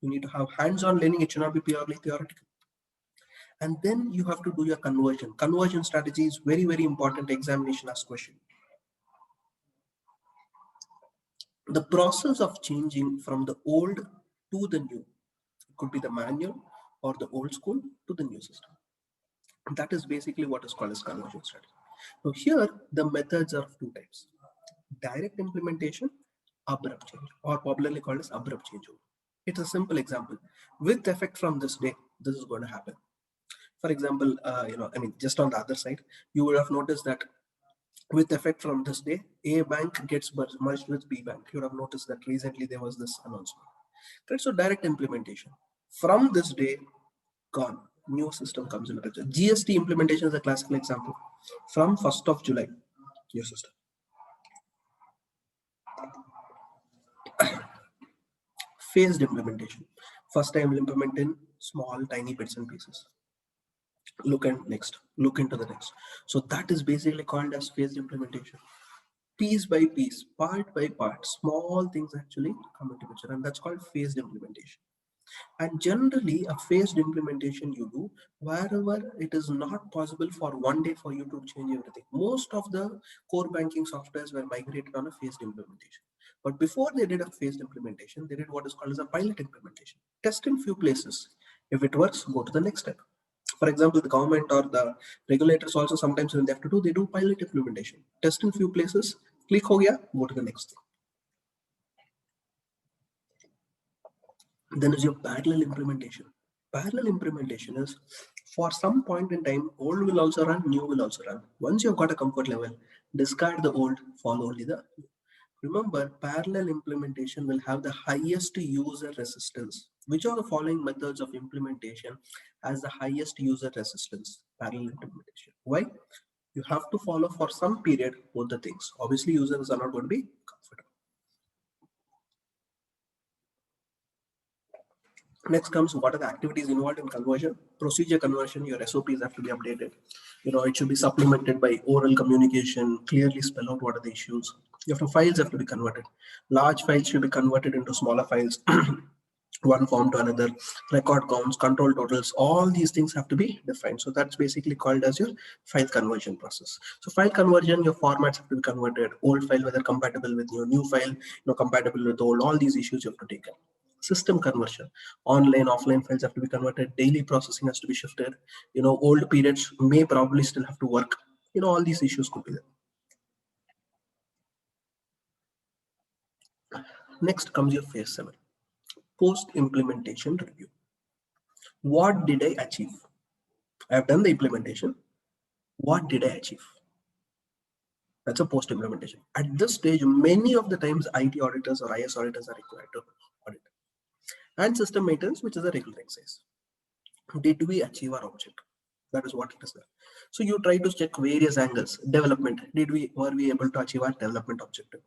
You need to have hands-on learning, it should not be purely theoretical. And then you have to do your conversion. Conversion strategy is very, very important. Examination asks question. The process of changing from the old to the new, it could be the manual or the old school to the new system. That is basically what is called as conversion strategy. Now here, the methods are of two types: direct implementation, abrupt change, or popularly called as abrupt changeover. It's a simple example. With effect from this day, this is going to happen. For example, just on the other side, you would have noticed that with effect from this day, A bank gets merged with B bank. You would have noticed that recently there was this announcement. Right? So direct implementation. From this day, gone. New system comes into picture. GST implementation is a classical example. From 1st of July, new system. Phased implementation. First time will implement in small, tiny bits and pieces. Look at next. Look into the next. So that is basically called as phased implementation. Piece by piece, part by part, small things actually come into picture, and that's called phased implementation. And generally, a phased implementation you do wherever it is not possible for one day for you to change everything. Most of the core banking softwares were migrated on a phased implementation. But before they did a phased implementation, they did what is called as a pilot implementation. Test in few places. If it works, go to the next step. For example, the government or the regulators also sometimes when they have to do, they do pilot implementation. Test in few places, click ho gaya, go to the next thing. Then is your parallel implementation. Parallel implementation is for some point in time, old will also run, new will also run. Once you've got a comfort level, discard the old, follow only the new. Remember, parallel implementation will have the highest user resistance. Which are the following methods of implementation has the highest user resistance? Parallel implementation. Why? You have to follow for some period both the things. Obviously, users are not going to be comfortable. Next comes what are the activities involved in conversion. Procedure conversion, your SOPs have to be updated. It should be supplemented by oral communication, clearly spell out what are the issues. Files have to be converted. Large files should be converted into smaller files, one form to another, record counts, control totals, all these things have to be defined. So that's basically called as your file conversion process. So file conversion, your formats have to be converted, old file, whether compatible with your new file, compatible with old, all these issues you have to take care. System conversion, online offline files have to be converted, daily processing has to be shifted, old periods may probably still have to work, all these issues could be there. Next comes your phase 7, post implementation review. What did I achieve? I have done the implementation. What did I achieve? That's a post implementation. At this stage, many of the times IT auditors or IS auditors are required to audit. And system maintenance, which is a regular exercise. Did we achieve our objective? That is what it is there. So you try to check various angles. Development. Were we able to achieve our development objective?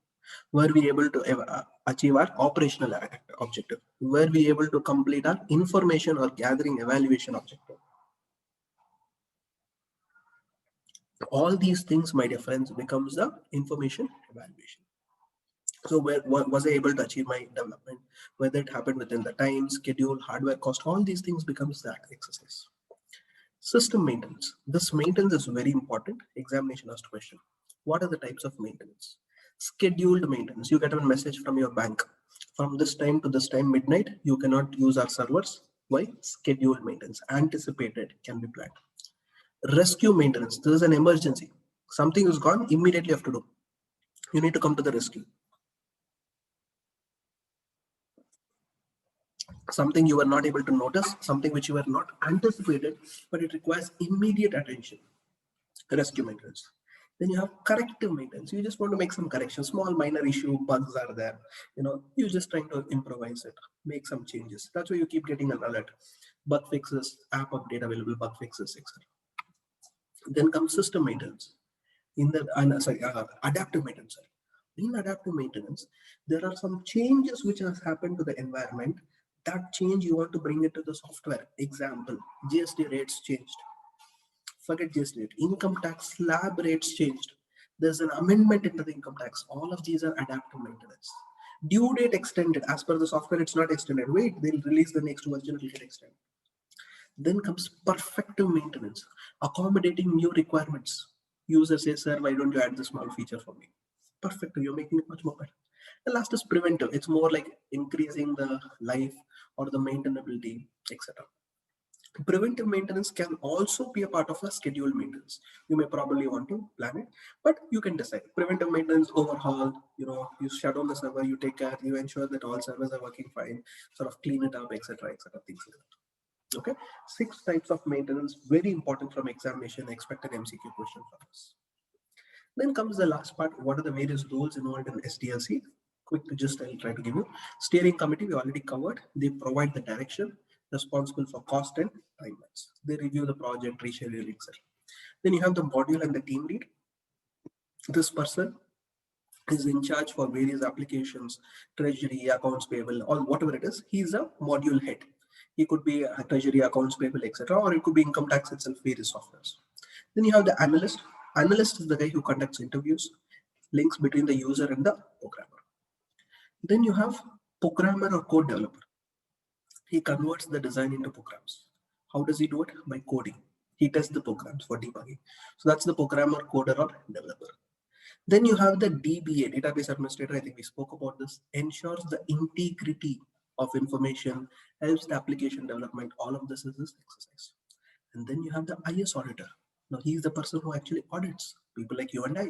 Were we able to achieve our operational objective? Were we able to complete our information or gathering evaluation objective? All these things, my dear friends, becomes the information evaluation. So was I able to achieve my development? Whether it happened within the time, schedule, hardware cost, all these things becomes that exercise. System maintenance. This maintenance is very important. Examination asked question. What are the types of maintenance? Scheduled maintenance. You get a message from your bank. From this time to this time, midnight, you cannot use our servers. Why? Scheduled maintenance. Anticipated, can be planned. Rescue maintenance. This is an emergency. Something is gone, immediately you have to do. You need to come to the rescue. Something you were not able to notice, something which you were not anticipated, but it requires immediate attention. Rescue maintenance. Then you have corrective maintenance. You just want to make some corrections, small minor issue, bugs are there. You're just trying to improvise it, make some changes. That's why you keep getting an alert. Bug fixes, app update available, bug fixes, etc. Then comes system maintenance. Adaptive maintenance. Sorry. In adaptive maintenance, there are some changes which has happened to the environment. That change you want to bring it to the software. Example, GST rates changed. Forget GST rate. Income tax slab rates changed. There's an amendment into the income tax. All of these are adaptive maintenance. Due date extended. As per the software, it's not extended. Wait, they'll release the next version, it will get extended. Then comes perfective maintenance, accommodating new requirements. User says, sir, why don't you add this small feature for me? Perfective, you're making it much more better. The last is preventive. It's more like increasing the life or the maintainability, etc. Preventive maintenance can also be a part of a scheduled maintenance. You may probably want to plan it, but you can decide. Preventive maintenance, overhaul, you shut down the server, you take care, you ensure that all servers are working fine, sort of clean it up, etc., etc., things like that. Okay, 6 types of maintenance, very important from examination, expected MCQ question from us. Then comes the last part. What are the various roles involved in SDLC? Quick, just I'll try to give you. Steering committee, we already covered. They provide the direction, responsible for cost and timelines. They review the project, reschedule, etc. Then you have the module and the team lead. This person is in charge for various applications, treasury, accounts payable, or whatever it is. He's a module head. He could be a treasury, accounts payable, etc., or it could be income tax itself, various softwares. Then you have the analyst. Analyst is the guy who conducts interviews, links between the user and the programmer. Then you have programmer or code developer. He converts the design into programs. How does he do it? By coding. He tests the programs for debugging. So that's the programmer, coder, or developer. Then you have the DBA, database administrator. I think we spoke about this. Ensures the integrity of information, helps the application development. All of this is this exercise. And then you have the IS auditor. Now he's the person who actually audits people like you and I.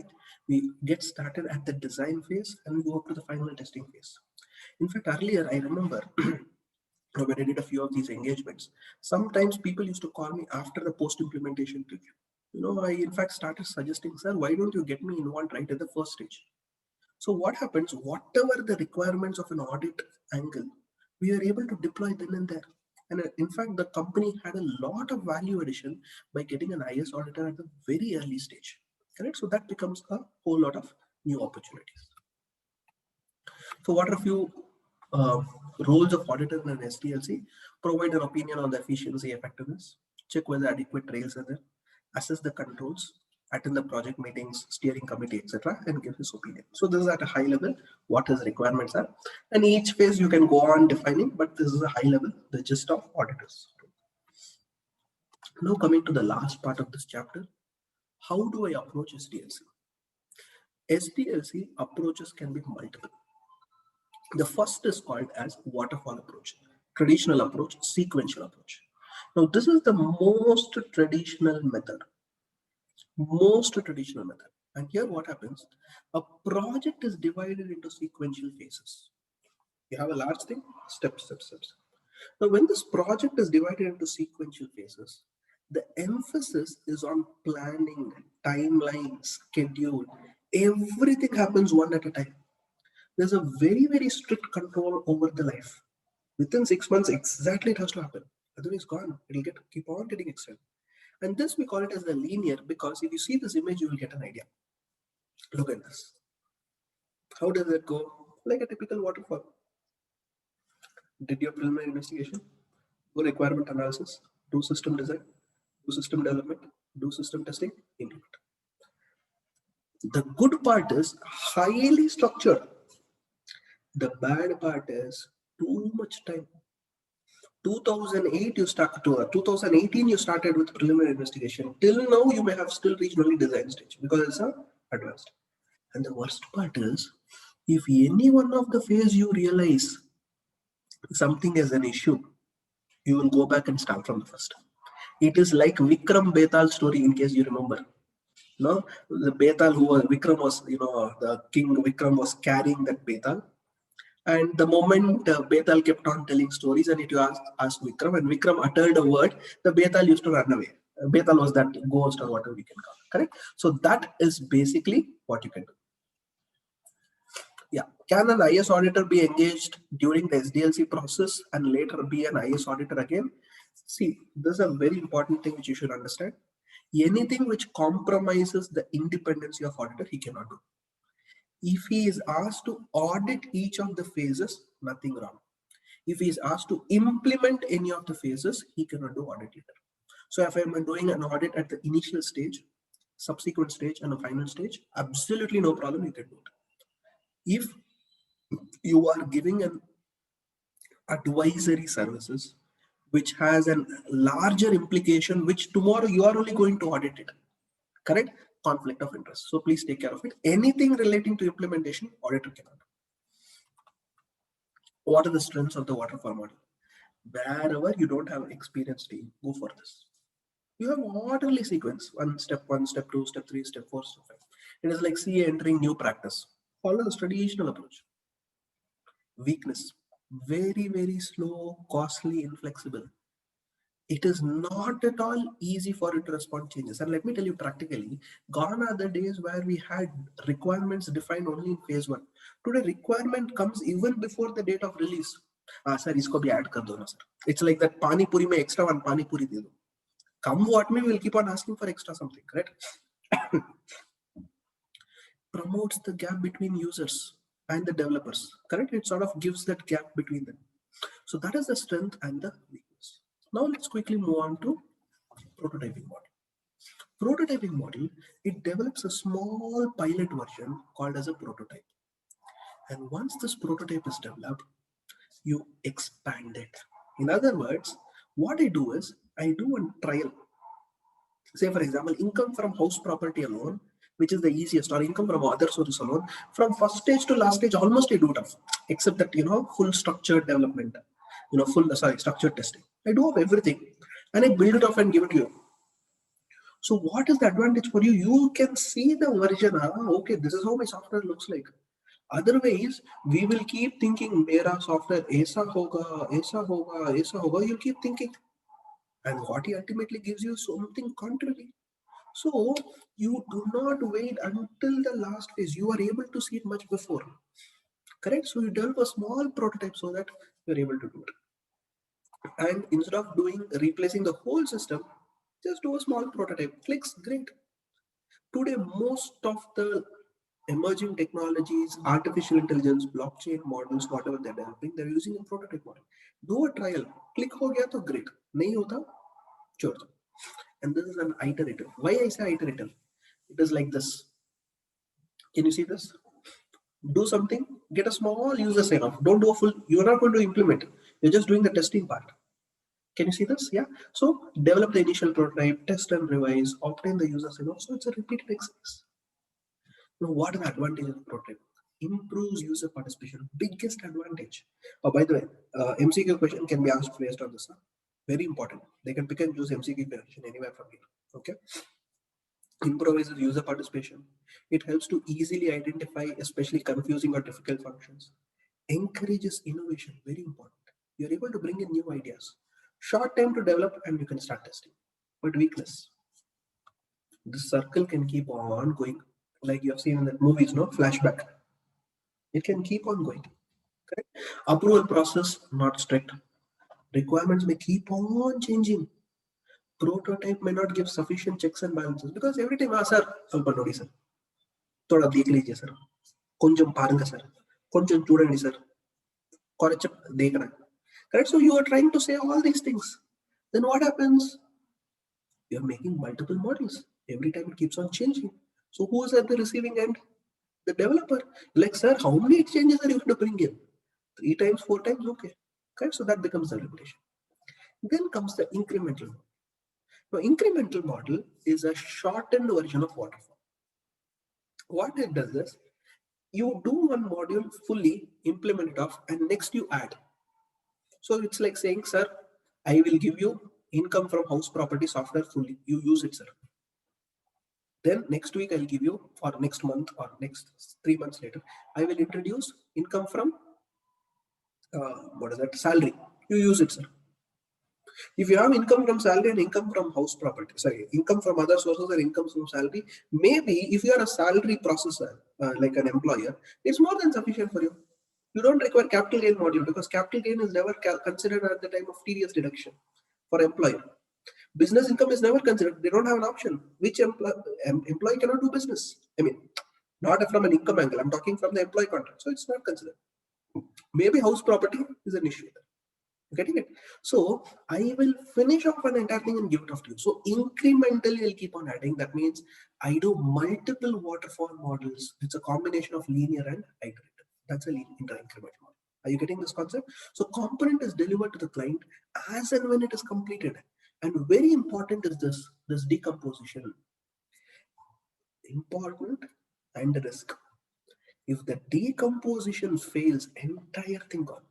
We get started at the design phase and we go up to the final testing phase. In fact, earlier I remember when I did a few of these engagements, sometimes people used to call me after the post-implementation review. I in fact started suggesting, sir, why don't you get me involved right at the first stage? So what happens, whatever the requirements of an audit angle, we are able to deploy then and there. And in fact, the company had a lot of value addition by getting an IS auditor at the very early stage. Correct? So that becomes a whole lot of new opportunities. So what are a few roles of auditor in an SDLC? Provide an opinion on the efficiency, effectiveness, check whether adequate trails are there, assess the controls, attend the project meetings, steering committee, etc., and give his opinion. So this is at a high level what his requirements are, and each phase you can go on defining, but this is a high level, the gist of auditors. Now coming to the last part of this chapter, how do I approach SDLC? SDLC approaches can be multiple. The first is called as waterfall approach, traditional approach, sequential approach. Now this is the most traditional method. And here what happens, a project is divided into sequential phases. You have a large thing, steps. Now when this project is divided into sequential phases, the emphasis is on planning, timeline, schedule. Everything happens one at a time. There's a very, very strict control over the life. Within 6 months, exactly it has to happen. Otherwise, gone. It'll keep on getting extended. And this we call it as the linear, because if you see this image, you will get an idea. Look at this. How does it go? Like a typical waterfall. Did your preliminary investigation, do requirement analysis, do system design, do system development, do system testing, implement. The good part is highly structured. The bad part is too much time. 2008 you started to 2018 you started with preliminary investigation. Till now you may have still reached only design stage because it's advanced. And the worst part is, if any one of the phase you realize something is an issue, you will go back and start from the first. It is like Vikram Betal story, in case you remember. No, the Betal Vikram was, the king Vikram was carrying that Betal. And the moment Betal kept on telling stories and it asked Vikram, and Vikram uttered a word, the Betal used to run away. Betal was that ghost or whatever we can call it, correct? So that is basically what you can do. Yeah. Can an IS auditor be engaged during the SDLC process and later be an IS auditor again? See, this is a very important thing which you should understand. Anything which compromises the independence of auditor, he cannot do. If he is asked to audit each of the phases, nothing wrong. If he is asked to implement any of the phases, he cannot do audit either. So if I am doing an audit at the initial stage, subsequent stage, and a final stage, absolutely no problem, you can do it. If you are giving an advisory services which has a larger implication, which tomorrow you are only going to audit it, correct? Conflict of interest. So please take care of it. Anything relating to implementation, auditor cannot. What are the strengths of the waterfall model? Wherever you don't have experienced team, go for this. You have orderly sequence, one, step two, step three, step four, step five. It is like CA entering new practice. Follow the traditional approach. Weakness, very, very slow, costly, inflexible. It is not at all easy for it to respond changes. And let me tell you practically, gone are the days where we had requirements defined only in phase one. Today, requirement comes even before the date of release. Sir, isko bhi add kar do na, sir. It's like that pani puri mein extra one pani puri de do. Come what may, we'll keep on asking for extra something, correct? Promotes the gap between users and the developers, correct? It sort of gives that gap between them. So that is the strength and the weakness. Now let's quickly move on to prototyping model. Prototyping model, it develops a small pilot version called as a prototype. And once this prototype is developed, you expand it. In other words, what I do is I do a trial. Say for example, income from house property alone, which is the easiest, or income from other sources alone, from first stage to last stage, almost I do it off, except that, full structured development, structured testing. I do of everything and I build it off and give it to you. So what is the advantage for you? You can see the version. Okay, this is how my software looks like. Otherwise, we will keep thinking, Mera software aisa hoga, aisa hoga, aisa hoga. You keep thinking. And what he ultimately gives you something contrary. So you do not wait until the last phase. You are able to see it much before. Correct? So you develop a small prototype so that you're able to do it. And instead of replacing the whole system, just do a small prototype. Clicks, great. Today, most of the emerging technologies, artificial intelligence, blockchain models, whatever they're developing, they're using a prototype model. Do a trial. Click ho gaya to great. Nahi hota, choड़ do. And this is an iterative. Why I say iterative? It is like this. Can you see this? Do something, get a small user sign off. Don't do a full, you're not going to implement. You're just doing the testing part. Can you see this? Yeah. So develop the initial prototype, test and revise, obtain the user sign off. So it's a repeated exercise. Now, what are the advantages of prototype? Improves user participation. Biggest advantage. Oh, by the way, MCQ question can be asked based on this. Huh? Very important. They can pick and choose MCQ question anywhere from here. Okay. Improvises user participation. It helps to easily identify especially confusing or difficult functions. Encourages innovation, very important. You're able to bring in new ideas. Short time to develop and you can start testing. But weakness, the circle can keep on going. Like you have seen in the movies, no? Flashback. It can keep on going. Correct? Approval process, not strict. Requirements may keep on changing. Prototype may not give sufficient checks and balances because every time, sir, ಸ್ವಲ್ಪ ನೋಡಿ sir. थोड़ा देख लीजिए sir. కొంచెం పారుంగ sir. కొంచెం చూడండి sir. కొంచెం देखना. Correct? So you are trying to say all these things. Then what happens? You're making multiple models. Every time it keeps on changing. So who is at the receiving end? The developer. Like, sir, how many changes are you going to bring in? 3 times, 4 times? Okay. Okay. So that becomes the limitation. Then comes the incremental model. Now, incremental model is a shortened version of waterfall. What it does is, you do one module fully, implement it off, and next you add. So it's like saying, sir, I will give you income from house property software fully. You use it, sir. Then next week I'll give you, or next month, or next 3 months later, I will introduce income from what is that? Salary. You use it, sir. If you have income from salary and income from house property, sorry, income from other sources and income from salary, maybe if you are a salary processor, like an employer, it's more than sufficient for you. You don't require capital gain module because capital gain is never considered at the time of TDS deduction for employer. Business income is never considered. They don't have an option. Which employee cannot do business? I mean, not from an income angle. I'm talking from the employee contract. So it's not considered. Maybe house property is an issue there. Getting it? So I will finish off an entire thing and give it off to you. So incrementally I'll keep on adding. That means I do multiple waterfall models. It's a combination of linear and iterative. That's a increment model. Are you getting this concept? So component is delivered to the client as and when it is completed. And very important is this decomposition. Important and risk. If the decomposition fails, entire thing gone.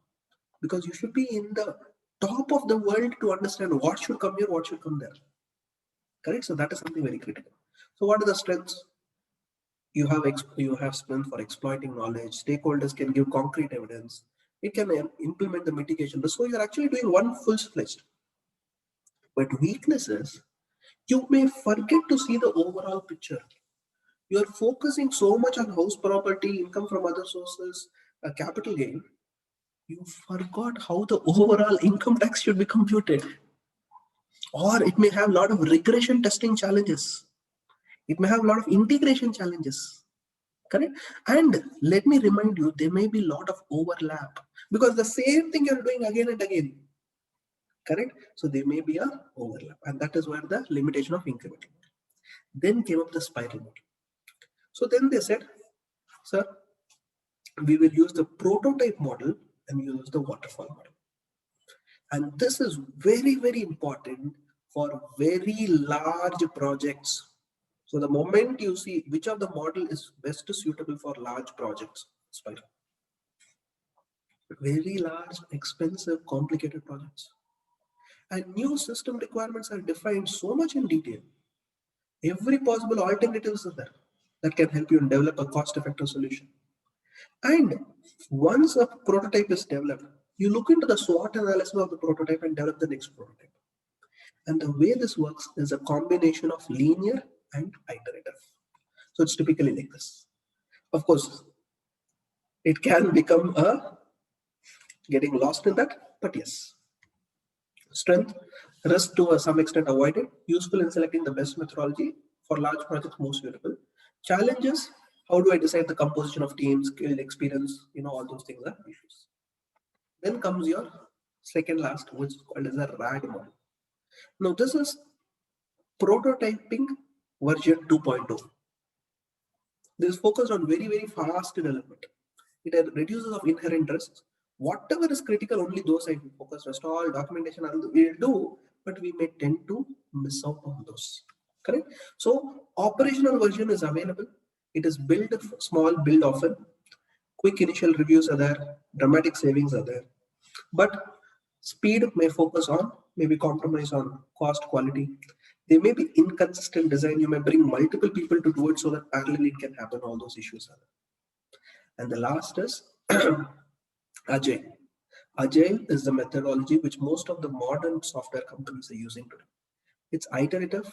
Because you should be in the top of the world to understand what should come here, what should come there. Correct? So that is something very critical. So what are the strengths? You have strength for exploiting knowledge. Stakeholders can give concrete evidence. It can implement the mitigation. So you're actually doing one full-fledged. But weaknesses, you may forget to see the overall picture. You're focusing so much on house property, income from other sources, capital gain. You forgot how the overall income tax should be computed. Or it may have a lot of regression testing challenges. It may have a lot of integration challenges. Correct? And let me remind you, there may be a lot of overlap because the same thing you're doing again and again. Correct? So there may be a overlap, and that is where the limitation of incremental. Then came up the spiral model. So then they said, sir, we will use the prototype model and use the waterfall model. And this is very, very important for very large projects. So the moment you see which of the model is best suitable for large projects, spiral. Very large, expensive, complicated projects. And new system requirements are defined so much in detail. Every possible alternatives is there that can help you develop a cost-effective solution. And once a prototype is developed, you look into the SWOT analysis of the prototype and develop the next prototype. And the way this works is a combination of linear and iterative. So it's typically like this. Of course, it can become a getting lost in that, but yes. Strength, risk to some extent avoided, useful in selecting the best methodology for large projects most suitable. Challenges, how do I decide the composition of teams, skill, experience, all those things are issues. Then comes your second last, which is called as a RAD model. Now this is prototyping version 2.0. This is focused on very, very fast development. It reduces of inherent risks. Whatever is critical, only those I focus. Rest all documentation we'll do, but we may tend to miss out on those. Correct? So operational version is available. It is build small, build often. Quick initial reviews are there. Dramatic savings are there. But speed may focus on, maybe compromise on cost, quality. There may be inconsistent design. You may bring multiple people to do it so that parallelly it can happen. All those issues are there. And the last is Agile. Agile is the methodology which most of the modern software companies are using today. It's iterative,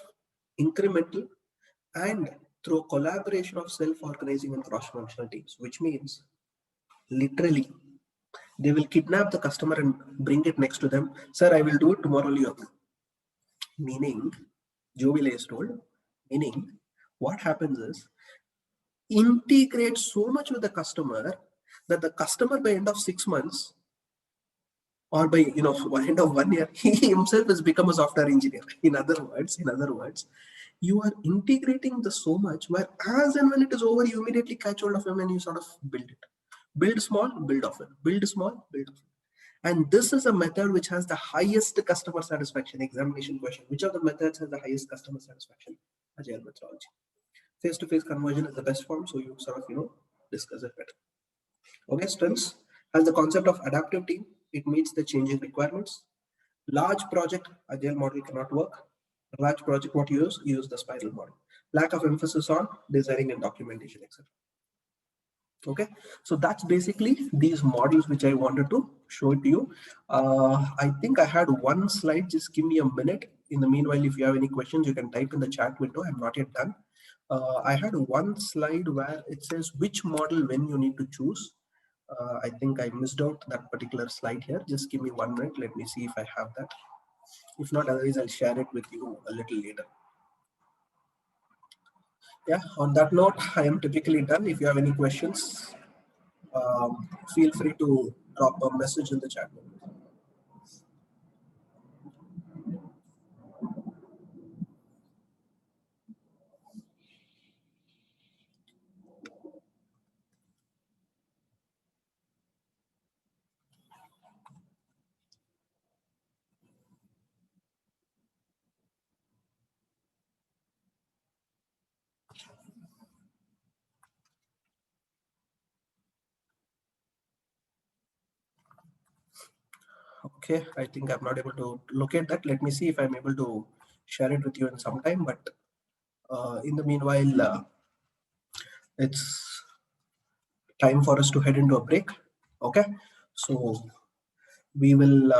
incremental, and through collaboration of self-organizing and cross-functional teams, which means literally they will kidnap the customer and bring it next to them. Sir, I will do it tomorrow. You approve. Meaning, Joe is told, meaning what happens is integrate so much with the customer that the customer by end of 6 months or by end of 1 year, he himself has become a software engineer. In other words, you are integrating the so much where as and when it is over, you immediately catch hold of him and you sort of build it. Build small, build often. Build small, build often. And this is a method which has the highest customer satisfaction. Examination question: which of the methods has the highest customer satisfaction? Agile methodology. Face-to-face conversion is the best form, so you sort of discuss it better. Okay, strengths has the concept of adaptive team. It meets the changing requirements. Large project, agile model cannot work. Large project, what you use the spiral model. Lack of emphasis on designing and documentation, etc. Okay, so that's basically these models which I wanted to show it to you. I think I had one slide. Just give me a minute. In the meanwhile, if you have any questions, you can type in the chat window. I'm not yet done. I had one slide where it says which model when you need to choose. I think I missed out that particular slide here. Just give me 1 minute. Let me see if I have that. If not, otherwise I'll share it with you a little later. Yeah, on that note, I am typically done. If you have any questions, feel free to drop a message in the chat. Okay, I think I'm not able to locate that. Let me see if I'm able to share it with you in some time. But in the meanwhile, it's time for us to head into a break. Okay, so we will